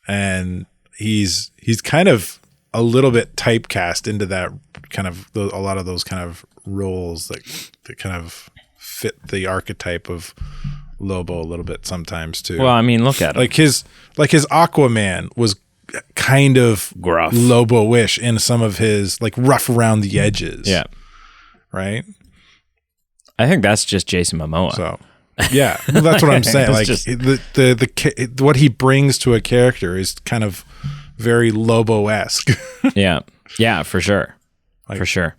and he's kind of a little bit typecast into that kind of a lot of those kind of roles that kind of fit the archetype of Lobo a little bit sometimes too. Well, I mean, look at him. Like his Aquaman was kind of gruff, Lobo-ish in some of his like rough around the edges. Yeah. Right. I think that's just Jason Momoa. So yeah, well, that's what I'm saying. Like just the what he brings to a character is kind of very Lobo-esque. Yeah, for sure. For sure.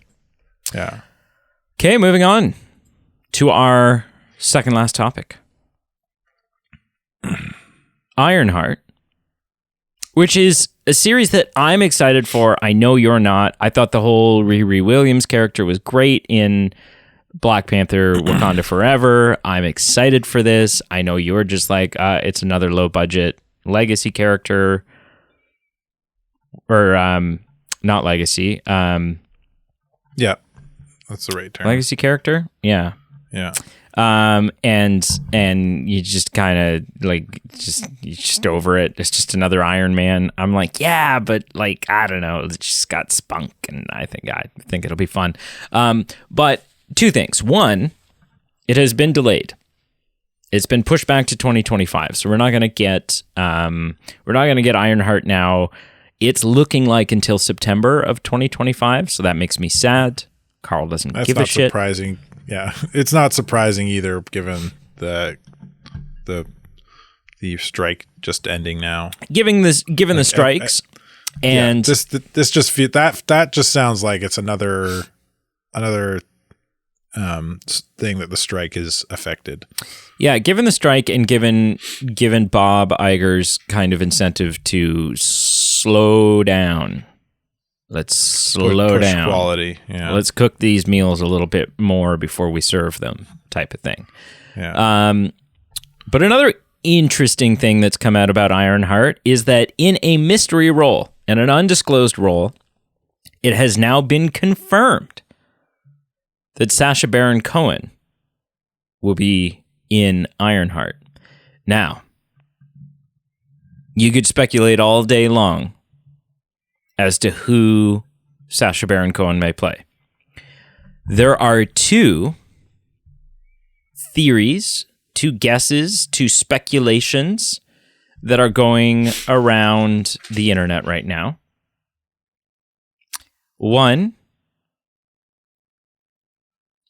Yeah. Okay, moving on to our second last topic. Ironheart, which is a series that I'm excited for. I know you're not. I thought the whole Riri Williams character was great in Black Panther Wakanda Forever. I'm excited for this. I know you're just like, it's another low budget legacy character. Or not legacy. Yeah. That's the right term. Legacy character? Yeah. Yeah. And you just kind of like you're just over it. It's just another Iron Man. I'm like, yeah, but like I don't know, it's just got spunk, and I think it'll be fun. But two things. One, it has been delayed. It's been pushed back to 2025, so we're not going to get Ironheart now. It's looking like until September of 2025, so that makes me sad. Carl doesn't give a shit. That's not surprising. Yeah, it's not surprising either, given the strike just ending now. Given the strikes, and this just that just sounds like it's another thing that the strike has affected. Yeah, given the strike and given Bob Iger's kind of incentive to slow down. Let's slow down. Quality. Yeah. Let's cook these meals a little bit more before we serve them, type of thing. Yeah. But another interesting thing that's come out about Ironheart is that in a mystery role and an undisclosed role, it has now been confirmed that Sacha Baron Cohen will be in Ironheart. Now, you could speculate all day long as to who Sacha Baron Cohen may play. There are two theories, two guesses, two speculations that are going around the internet right now. One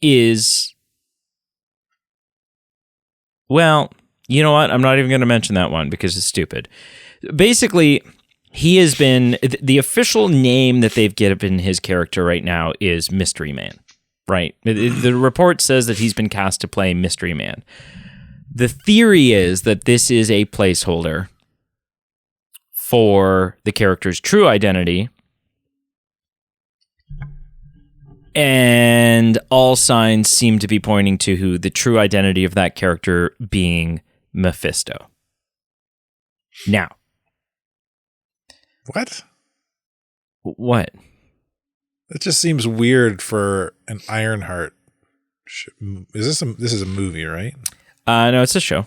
is, well, you know what? I'm not even going to mention that one because it's stupid. Basically, he has been, the official name that they've given his character right now is Mystery Man, right? The report says that he's been cast to play Mystery Man. The theory is that this is a placeholder for the character's true identity, and all signs seem to be pointing to who the true identity of that character being Mephisto. Now, What? It just seems weird for an Ironheart This is a movie, right? No, it's a show.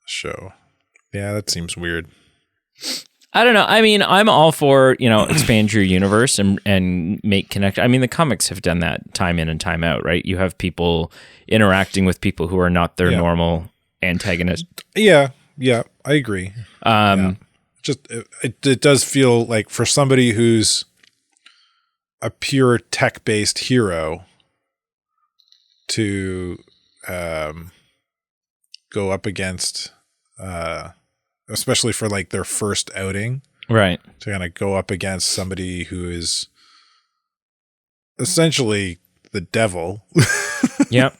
Show. Yeah, that seems weird. I don't know. I mean, I'm all for, expand your universe and make connection. I mean, the comics have done that time in and time out, right? You have people interacting with people who are not their normal antagonist. Yeah, I agree. Just it does feel like for somebody who's a pure tech-based hero to go up against, especially for like their first outing, right? To kind of go up against somebody who is essentially the devil. Yep.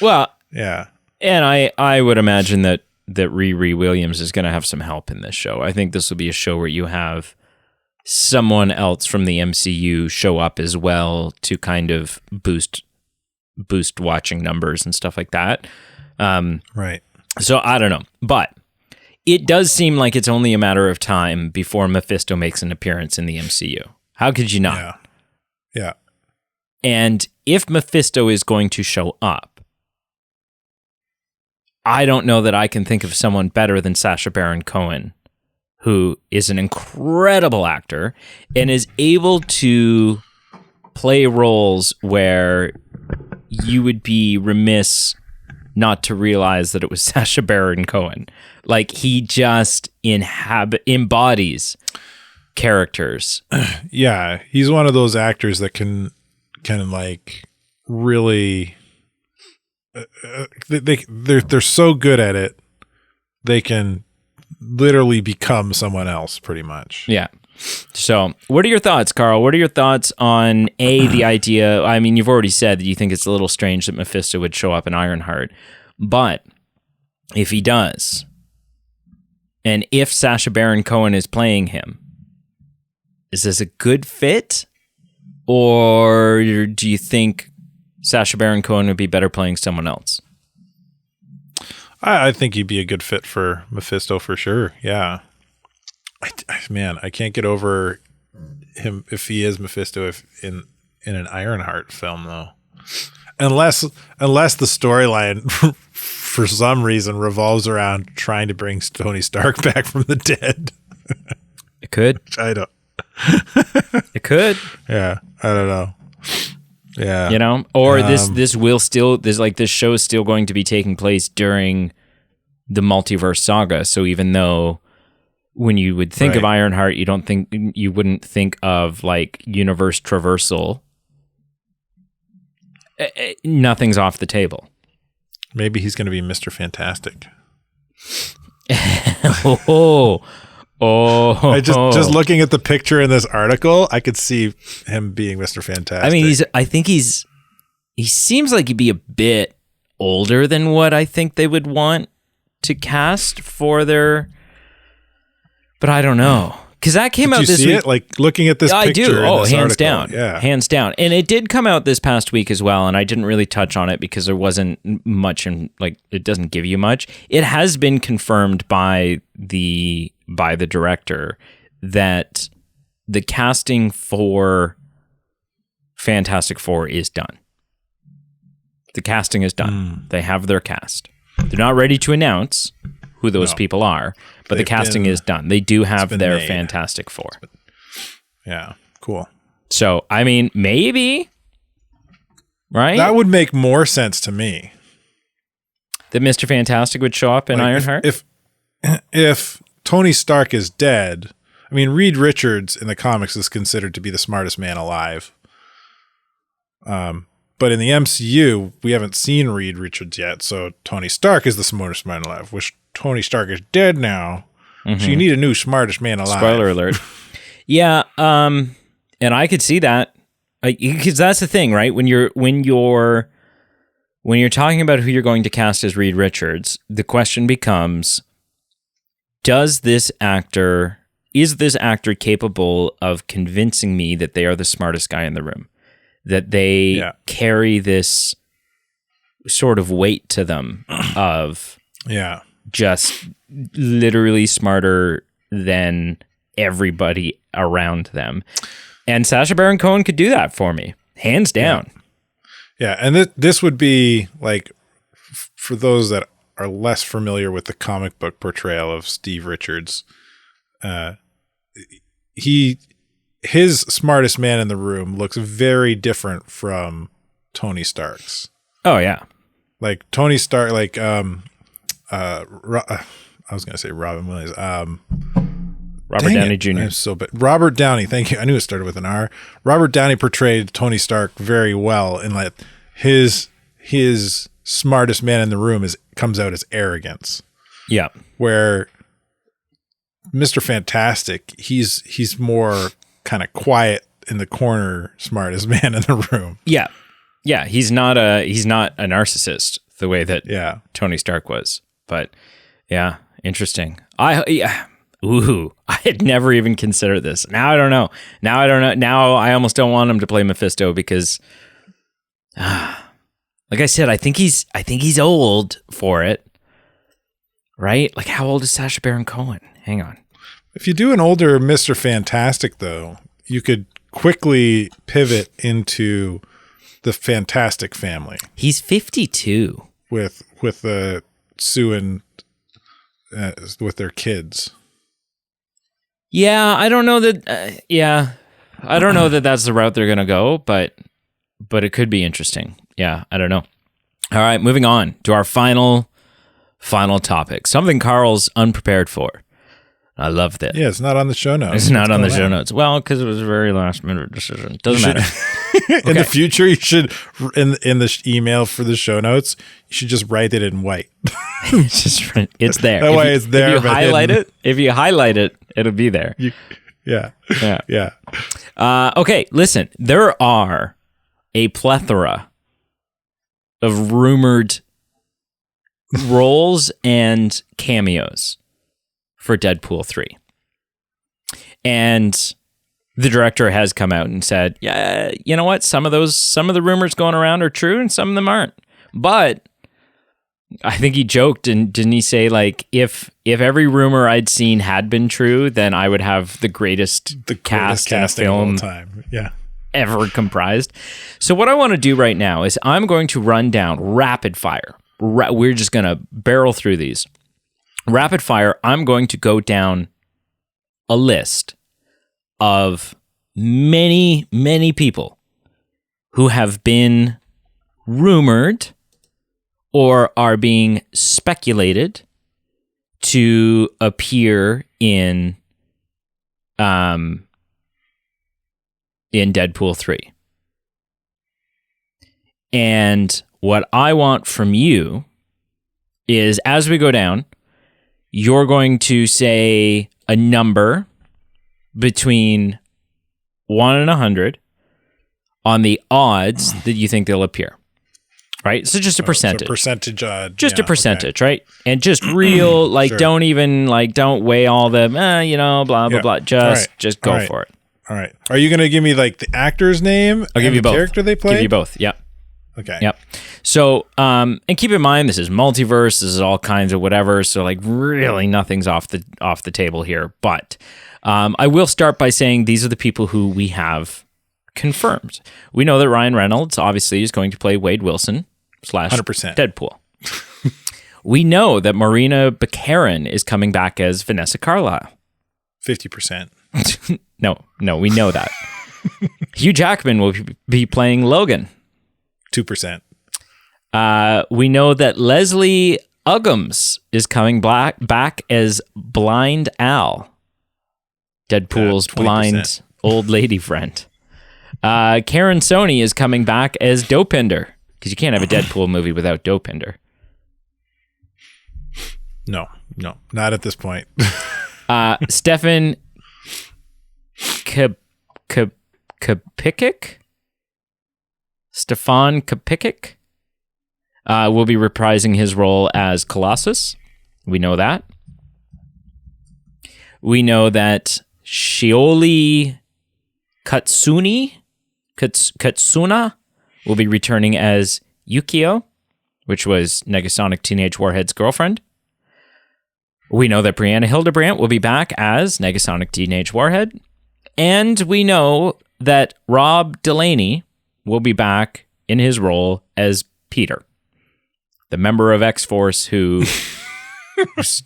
Well, yeah, and I would imagine that Riri Williams is going to have some help in this show. I think this will be a show where you have someone else from the MCU show up as well to kind of boost watching numbers and stuff like that. Right. So I don't know, but it does seem like it's only a matter of time before Mephisto makes an appearance in the MCU. How could you not? Yeah. And if Mephisto is going to show up, I don't know that I can think of someone better than Sacha Baron Cohen, who is an incredible actor and is able to play roles where you would be remiss not to realize that it was Sacha Baron Cohen. Like, he just embodies characters. Yeah, he's one of those actors that can like really they're so good at it, they can literally become someone else pretty much. Yeah. So what are your thoughts, Carl? What are your thoughts on the idea? I mean, you've already said that you think it's a little strange that Mephisto would show up in Ironheart, but if he does, and if Sacha Baron Cohen is playing him, is this a good fit? Or do you think Sacha Baron Cohen would be better playing someone else? I think he'd be a good fit for Mephisto for sure. Yeah. I can't get over him if he is Mephisto in an Ironheart film though. Unless the storyline for some reason revolves around trying to bring Tony Stark back from the dead. It could. I don't. It could. Yeah, I don't know. Yeah, or this show is still going to be taking place during the multiverse saga. So even though when you would think of Ironheart, you wouldn't think of like universe traversal. Nothing's off the table. Maybe he's going to be Mr. Fantastic. I just looking at the picture in this article, I could see him being Mr. Fantastic. I mean, he seems like he'd be a bit older than what I think they would want to cast for their, but I don't know. Because that came out this week. It? Like looking at this picture. I do. Oh, hands article. down. Yeah. Hands down. And it did come out this past week as well. And I didn't really touch on it because there wasn't much it doesn't give you much. It has been confirmed by the director that the casting for Fantastic Four is done. The casting is done. They have their cast. They're not ready to announce who those people are, but the casting is done. They do have their made. Fantastic Four. Yeah, cool. So, I mean, maybe, right? That would make more sense to me. That Mr. Fantastic would show up in Ironheart? If Tony Stark is dead, I mean, Reed Richards in the comics is considered to be the smartest man alive. But in the MCU, we haven't seen Reed Richards yet, so Tony Stark is the smartest man alive, which Tony Stark is dead now, so you need a new smartest man alive. Spoiler alert. Yeah, and I could see that, because that's the thing, right? When you're talking about who you're going to cast as Reed Richards, the question becomes: is this actor capable of convincing me that they are the smartest guy in the room? That they carry this sort of weight to them of just literally smarter than everybody around them. And Sacha Baron Cohen could do that for me, hands down. Yeah, and this would be like for those that are less familiar with the comic book portrayal of Steve Richards. His smartest man in the room looks very different from Tony Stark's. Oh yeah, like Tony Stark, like I was gonna say Robin Williams. Robert Downey Jr. I'm so bad. Robert Downey, thank you. I knew it started with an R. Robert Downey portrayed Tony Stark very well, in like his smartest man in the room comes out as arrogance. Yeah, where Mr. Fantastic, he's more kind of quiet in the corner, smartest man in the room. Yeah. Yeah, he's not a narcissist the way that Tony Stark was. But yeah, interesting. I had never even considered this. Now I don't know. Now I almost don't want him to play Mephisto because like I said, I think he's old for it. Right? Like how old is Sacha Baron Cohen? Hang on. If you do an older Mr. Fantastic, though, you could quickly pivot into the Fantastic family. He's 52 with Sue and with their kids. Yeah, I don't know that. I don't know that that's the route they're gonna go, but it could be interesting. Yeah, I don't know. All right, moving on to our final topic. Something Carl's unprepared for. I love that. Yeah, it's not on the show notes. It's not on the show notes. Well, because it was a very last minute decision. Doesn't matter. In the future, you should in the email for the show notes, you should just write it in white. It's there. That way, it's there. If you highlight it, it'll be there. Yeah. Okay, listen. There are a plethora of rumored roles and cameos for Deadpool 3. And the director has come out and said, yeah, you know what? Some of the rumors going around are true and some of them aren't. But I think he joked, and didn't he say, like, if every rumor I'd seen had been true, then I would have the greatest cast in a film of all time. Yeah. Ever comprised. So what I want to do right now is I'm going to run down rapid fire. We're just going to barrel through these. Rapid fire, I'm going to go down a list of many, many people who have been rumored or are being speculated to appear in Deadpool 3. And what I want from you is, as we go down, you're going to say a number between 1 and 100 on the odds that you think they'll appear. Right? So just a percentage. So percentage. A percentage, right? And just real, like, sure. Don't weigh all the, blah, blah, blah. Just go for it. All right. Are you going to give me, like, the actor's name? I'll give you both. Character they play? Give you both, yep. Okay. Yep. So, and keep in mind, this is multiverse. This is all kinds of whatever. So, like, really, nothing's off the table here. But I will start by saying these are the people who we have confirmed. We know that Ryan Reynolds obviously is going to play Wade Wilson / 100%. Deadpool. We know that Marina Baccarin is coming back as Vanessa Carlyle. 50%. No, we know that. Hugh Jackman will be playing Logan. 2%. We know that Leslie Uggams is coming back as Blind Al, Deadpool's blind old lady friend. Karen Sony is coming back as Dopinder, because you can't have a Deadpool movie without Dopinder. No, not at this point. Stefan Kapicic? Stefan Kapicic will be reprising his role as Colossus. We know that. We know that Shioli Katsuna will be returning as Yukio, which was Negasonic Teenage Warhead's girlfriend. We know that Brianna Hildebrandt will be back as Negasonic Teenage Warhead. And we know that Rob Delaney will be back in his role as Peter, the member of X-Force who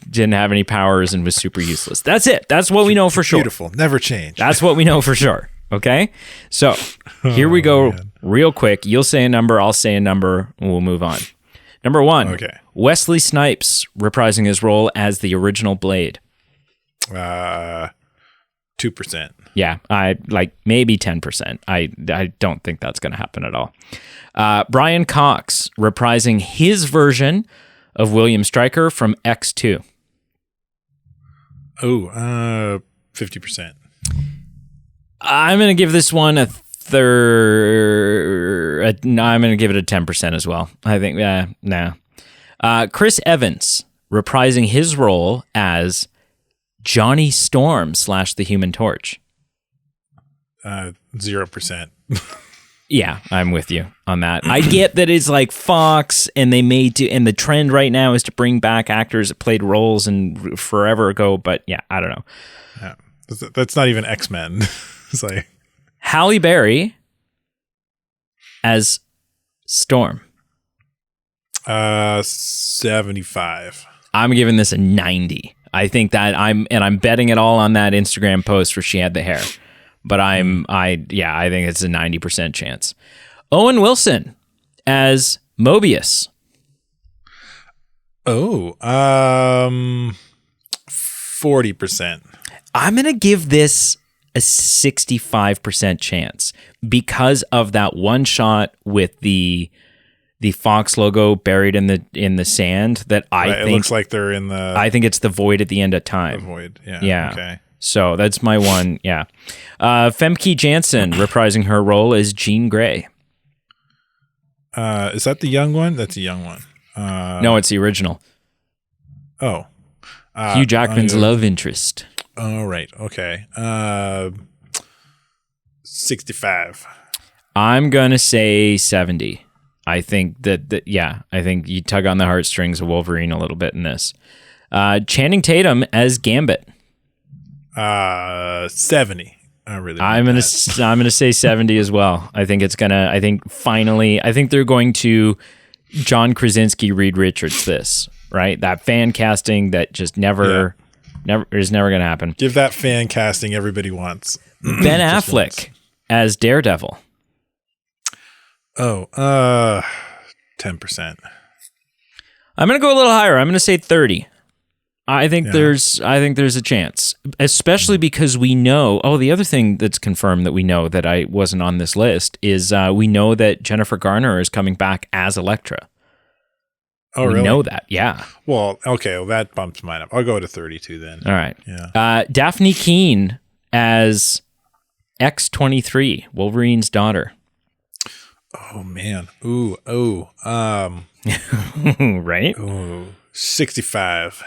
didn't have any powers and was super useless. That's it. That's what we know for sure. Beautiful. Never change. That's what we know for sure. Okay? So here we go real quick. You'll say a number, I'll say a number, and we'll move on. Number 1, Okay. Wesley Snipes reprising his role as the original Blade. 2%. Yeah, I like maybe 10%. I don't think that's going to happen at all. Brian Cox reprising his version of William Stryker from X2. Oh, 50%. I'm going to give this one a third. No, I'm going to give it a 10% as well. I think, no. Chris Evans reprising his role as Johnny Storm / the Human Torch. 0%. Yeah, I'm with you on that. I get that it's like Fox, and and the trend right now is to bring back actors that played roles and forever ago. But yeah, I don't know. Yeah. That's not even X-Men. It's like Halle Berry as Storm. 75. I'm giving this a 90. I think that I'm betting it all on that Instagram post where she had the hair. But I think it's a 90% chance. Owen Wilson as Mobius. Oh, 40%. I'm going to give this a 65% chance because of that one shot with the Fox logo buried in the sand that I think it looks like they're in the I think it's the void at the end of time. The void. Yeah. Yeah. Okay. So that's my one. Yeah. Femke Janssen reprising her role as Jean Grey. Is that the young one? That's a young one. No, it's the original. Oh. Hugh Jackman's love interest. Oh, right. Okay. 65. I'm going to say 70. I think I think you tug on the heartstrings of Wolverine a little bit in this. Channing Tatum as Gambit. 70. I'm gonna say 70 as well. I think they're going to John Krasinski, Reed Richards this, right? That fan casting that just never is never gonna happen. Give that fan casting everybody wants. Ben Affleck as Daredevil. Oh, 10%. I'm gonna go a little higher. I'm gonna say 30. I think there's a chance, especially because we know. Oh, the other thing that's confirmed that we know that I wasn't on this list is we know that Jennifer Garner is coming back as Elektra. Oh, really? We know that, yeah. Well, okay, well, that bumps mine up. I'll go to 32 then. All right. Yeah. Daphne Keane as X-23, Wolverine's daughter. Oh man. Ooh. Oh. Right? Oh. 65.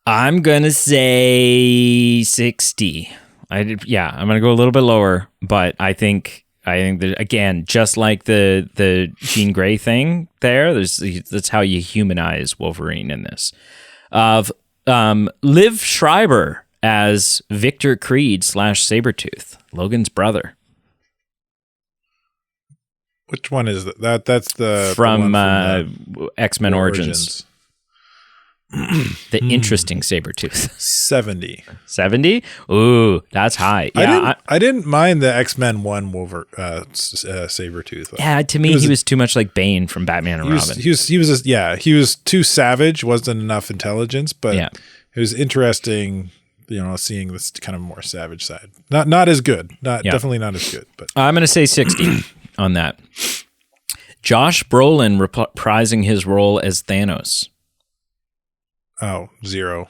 I'm gonna say 60. I'm gonna go a little bit lower, but I think that, again, just like the Jean Grey thing that's how you humanize Wolverine in this. Liv Schreiber as Victor Creed / Sabretooth, Logan's brother. Which one is that? That's from X-Men Origins. The interesting Sabretooth. 70. 70? Ooh, that's high. Yeah, I didn't mind the X-Men 1 Sabretooth. Yeah, to me, he was too much like Bane from Batman and Robin. He was too savage, wasn't enough intelligence, but it was interesting, seeing this kind of more savage side. Not as good. Definitely not as good. But I'm going to say 60 on that. Josh Brolin reprising his role as Thanos. Oh, 0.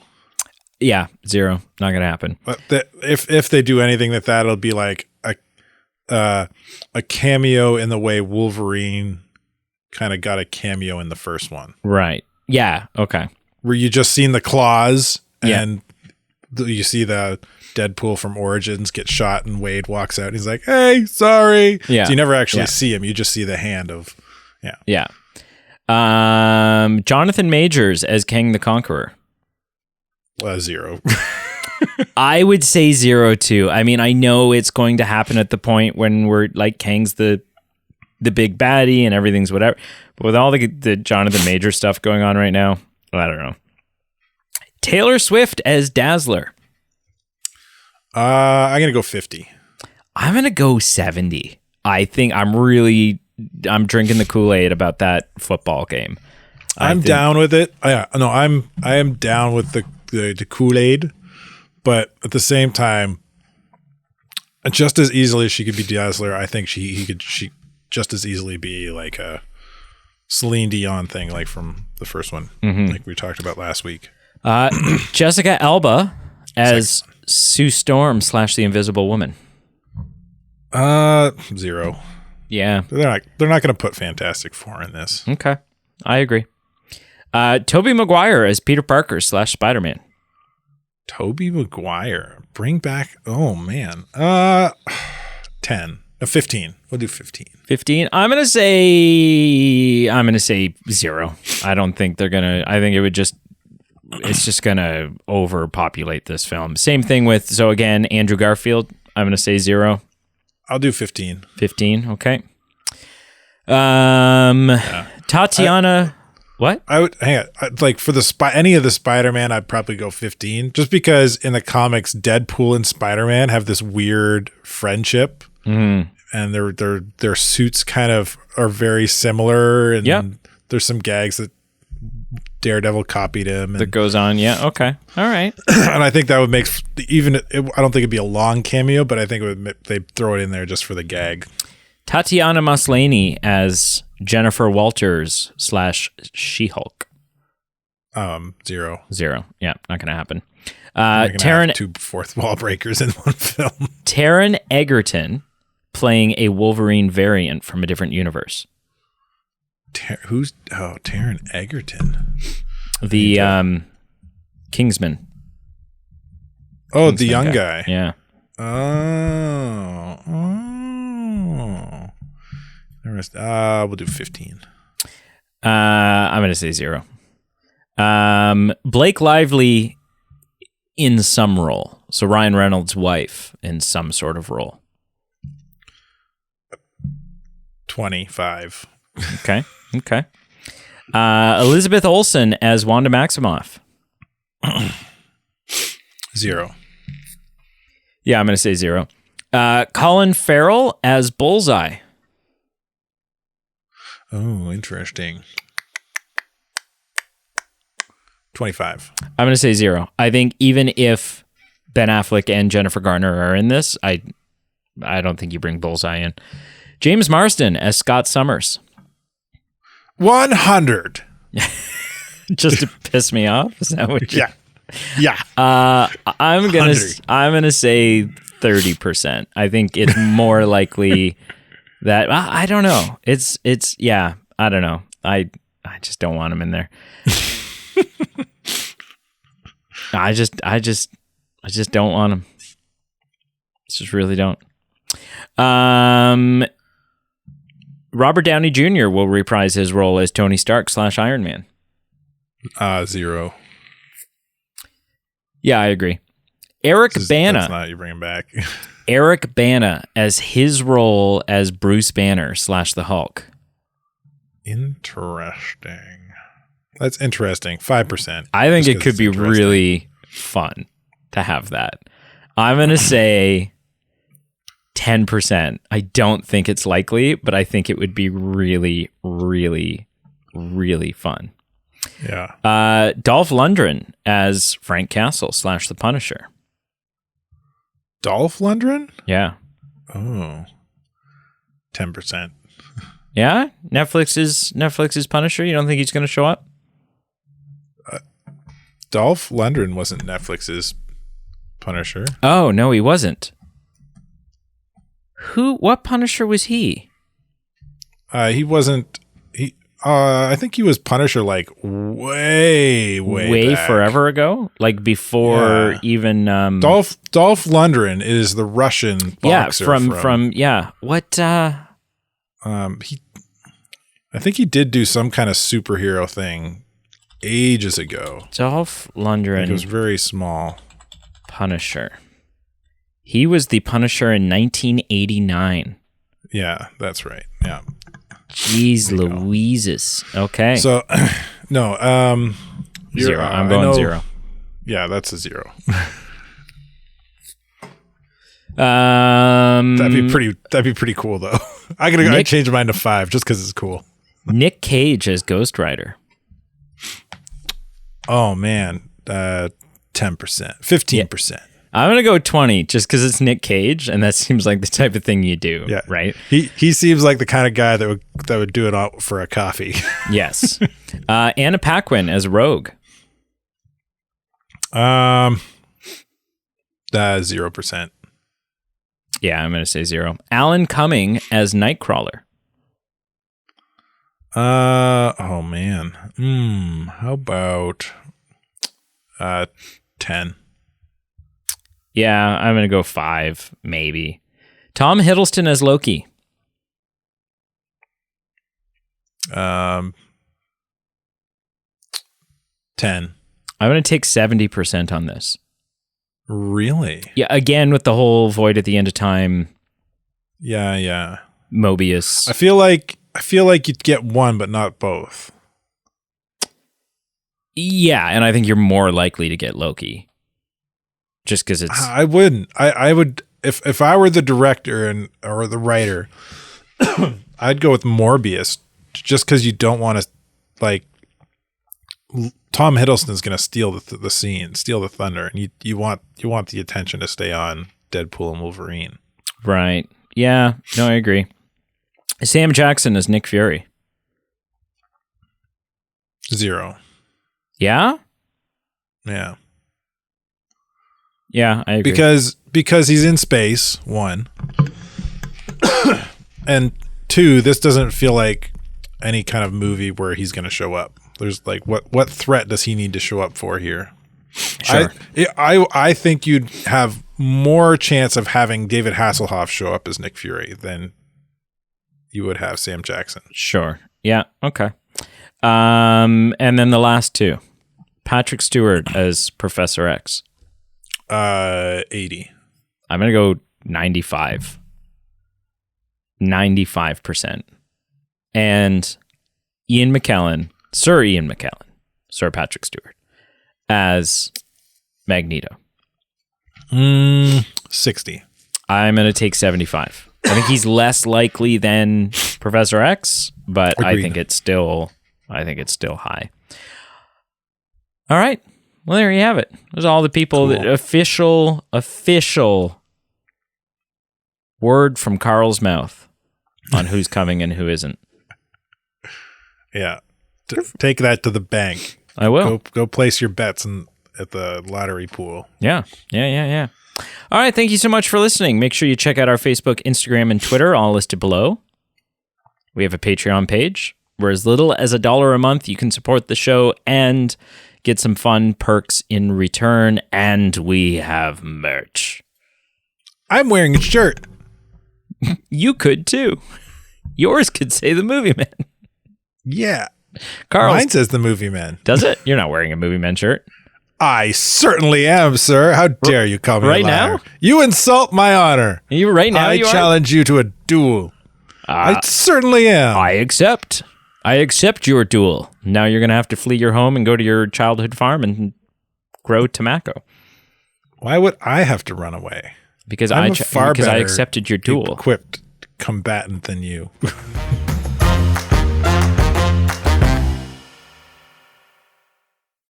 Yeah, 0. Not gonna happen. But if they do anything, that'll be like a cameo in the way Wolverine kind of got a cameo in the first one. Right. Yeah. Okay. Where you just seen the claws and you see the Deadpool from Origins get shot and Wade walks out and he's like, "Hey, sorry." Yeah. So you never actually see him. You just see the hand of Yeah. Jonathan Majors as Kang the Conqueror. 0. I would say 0 too. I mean, I know it's going to happen at the point when we're like Kang's the the big baddie and everything's whatever. But with all the Jonathan Major stuff going on right now, I don't know. Taylor Swift as Dazzler. I'm going to go 50. I'm going to go 70. I think I'm drinking the Kool-Aid about that football game. I'm down with it. I am down with the Kool-Aid, but at the same time, just as easily as she could be Dazzler, I think she could just as easily be like a Celine Dion thing, like from the first one, like we talked about last week. Jessica Alba as Sue Storm / The Invisible Woman. 0. Yeah, they're not going to put Fantastic Four in this. Okay, I agree. Tobey Maguire as Peter Parker / Spider-Man. Tobey Maguire, bring back. Oh man, 10, 15. We'll do 15. 15. I'm gonna say 0. I don't think they're gonna. I think it's just gonna overpopulate this film. Same thing with again Andrew Garfield. I'm gonna say 0. I'll do 15. 15. Okay. Tatiana. What? I would hang on. Like for any of the Spider-Man, I'd probably go 15, just because in the comics, Deadpool and Spider-Man have this weird friendship, and their suits kind of are very similar, and there's some gags that Daredevil copied him. That goes on. Yeah. Okay. All right. And I think that would make I don't think it'd be a long cameo, but I think they'd throw it in there just for the gag. Tatiana Maslany as Jennifer Walters / She-Hulk. 0. 0. Yeah, not going to happen. Taron, 2 fourth wall breakers in one film. Taron Egerton playing a Wolverine variant from a different universe. Taron Egerton? The Kingsman. Oh, the young guy. Yeah. We'll do 15. I'm going to say 0. Blake Lively in some role. So Ryan Reynolds' wife in some sort of role. 25. Okay. Elizabeth Olsen as Wanda Maximoff. 0. Yeah, I'm going to say 0. Colin Farrell as Bullseye. Oh, interesting. 25. I'm going to say 0. I think even if Ben Affleck and Jennifer Garner are in this, I don't think you bring Bullseye in. James Marsden as Scott Summers. 100. Just to piss me off? Is that what Yeah. I'm gonna say 30%. I think it's more likely that I don't know. It's yeah. I don't know. I just don't want him in there. I just don't want him. Just really don't. Robert Downey Jr. will reprise his role as Tony Stark / Iron Man. 0. Yeah, I agree. Eric Bana. That's not you bring him back. Eric Bana as his role as Bruce Banner / the Hulk. Interesting. That's interesting. 5%. I think it could be really fun to have that. I'm going to say 10%. I don't think it's likely, but I think it would be really, really, really fun. Yeah. Dolph Lundgren as Frank Castle / the Punisher. Dolph Lundgren? Yeah. Oh. 10%. Yeah? Netflix's Punisher? You don't think he's going to show up? Dolph Lundgren wasn't Netflix's Punisher. Oh, no, he wasn't. What Punisher was he? He wasn't. I think he was Punisher like way back. Forever ago, like before even. Dolph Lundgren is the Russian boxer. Yeah, from what? I think he did do some kind of superhero thing ages ago. Dolph Lundgren. It was very small. Punisher. He was the Punisher in 1989. Yeah, that's right. Yeah. Jeez Louises. Okay. So, no. 0. I'm going 0. Yeah, that's a 0. That'd be pretty cool though. I changed mine to 5 just because it's cool. Nick Cage as Ghost Rider. Oh man, 10%, 15%. Yeah. I'm gonna go 20 just because it's Nick Cage, and that seems like the type of thing you do. Yeah, right. He seems like the kind of guy that would do it all for a coffee. Yes. Anna Paquin as Rogue. 0%. Yeah, I'm gonna say 0. Alan Cumming as Nightcrawler. Oh man. How about 10? Yeah, I'm gonna go 5, maybe. Tom Hiddleston as Loki. 10. I'm gonna take 70% on this. Really? Yeah, again with the whole Void at the End of Time. Yeah. Mobius. I feel like you'd get one, but not both. Yeah, and I think you're more likely to get Loki. Just because it's... I wouldn't. I would... If I were the director or the writer, I'd go with Morbius, just because you don't want to... Like, Tom Hiddleston is going to steal the scene, steal the thunder, and you want the attention to stay on Deadpool and Wolverine. Right. Yeah. No, I agree. Sam Jackson as Nick Fury. 0. Yeah? Yeah. Yeah, I agree. Because he's in space, 1. And 2, this doesn't feel like any kind of movie where he's going to show up. There's like, what threat does he need to show up for here? Sure. I think you'd have more chance of having David Hasselhoff show up as Nick Fury than you would have Sam Jackson. Sure. Yeah. Okay. And then the last 2. Patrick Stewart as Professor X. 80. I'm going to go 95. 95%. And Sir Ian McKellen, Sir Patrick Stewart, as Magneto. 60. I'm going to take 75. I think he's less likely than Professor X, but Agreed. I think it's still high. All right. Well, there you have it. There's all the people Cool. that official word from Carl's mouth on who's coming and who isn't. Yeah. Take that to the bank. I will. Go place your bets at the lottery pool. Yeah. All right. Thank you so much for listening. Make sure you check out our Facebook, Instagram, and Twitter, all listed below. We have a Patreon page where as little as $1 a month, you can support the show and get some fun perks in return. And we have merch. I'm wearing a shirt. You could too. Yours could say the Movie Man. Yeah. Carl, Mine says the Movie Man. does it? You're not wearing a Movie Man shirt. I certainly am, sir. How dare you call me right a liar? now? You insult my honor. You right now? I challenge you to a duel. I certainly am. I accept your duel. Now you're going to have to flee your home and go to your childhood farm and grow tobacco. Why would I have to run away? Because I'm I a far because I better accepted your duel. equipped combatant than you.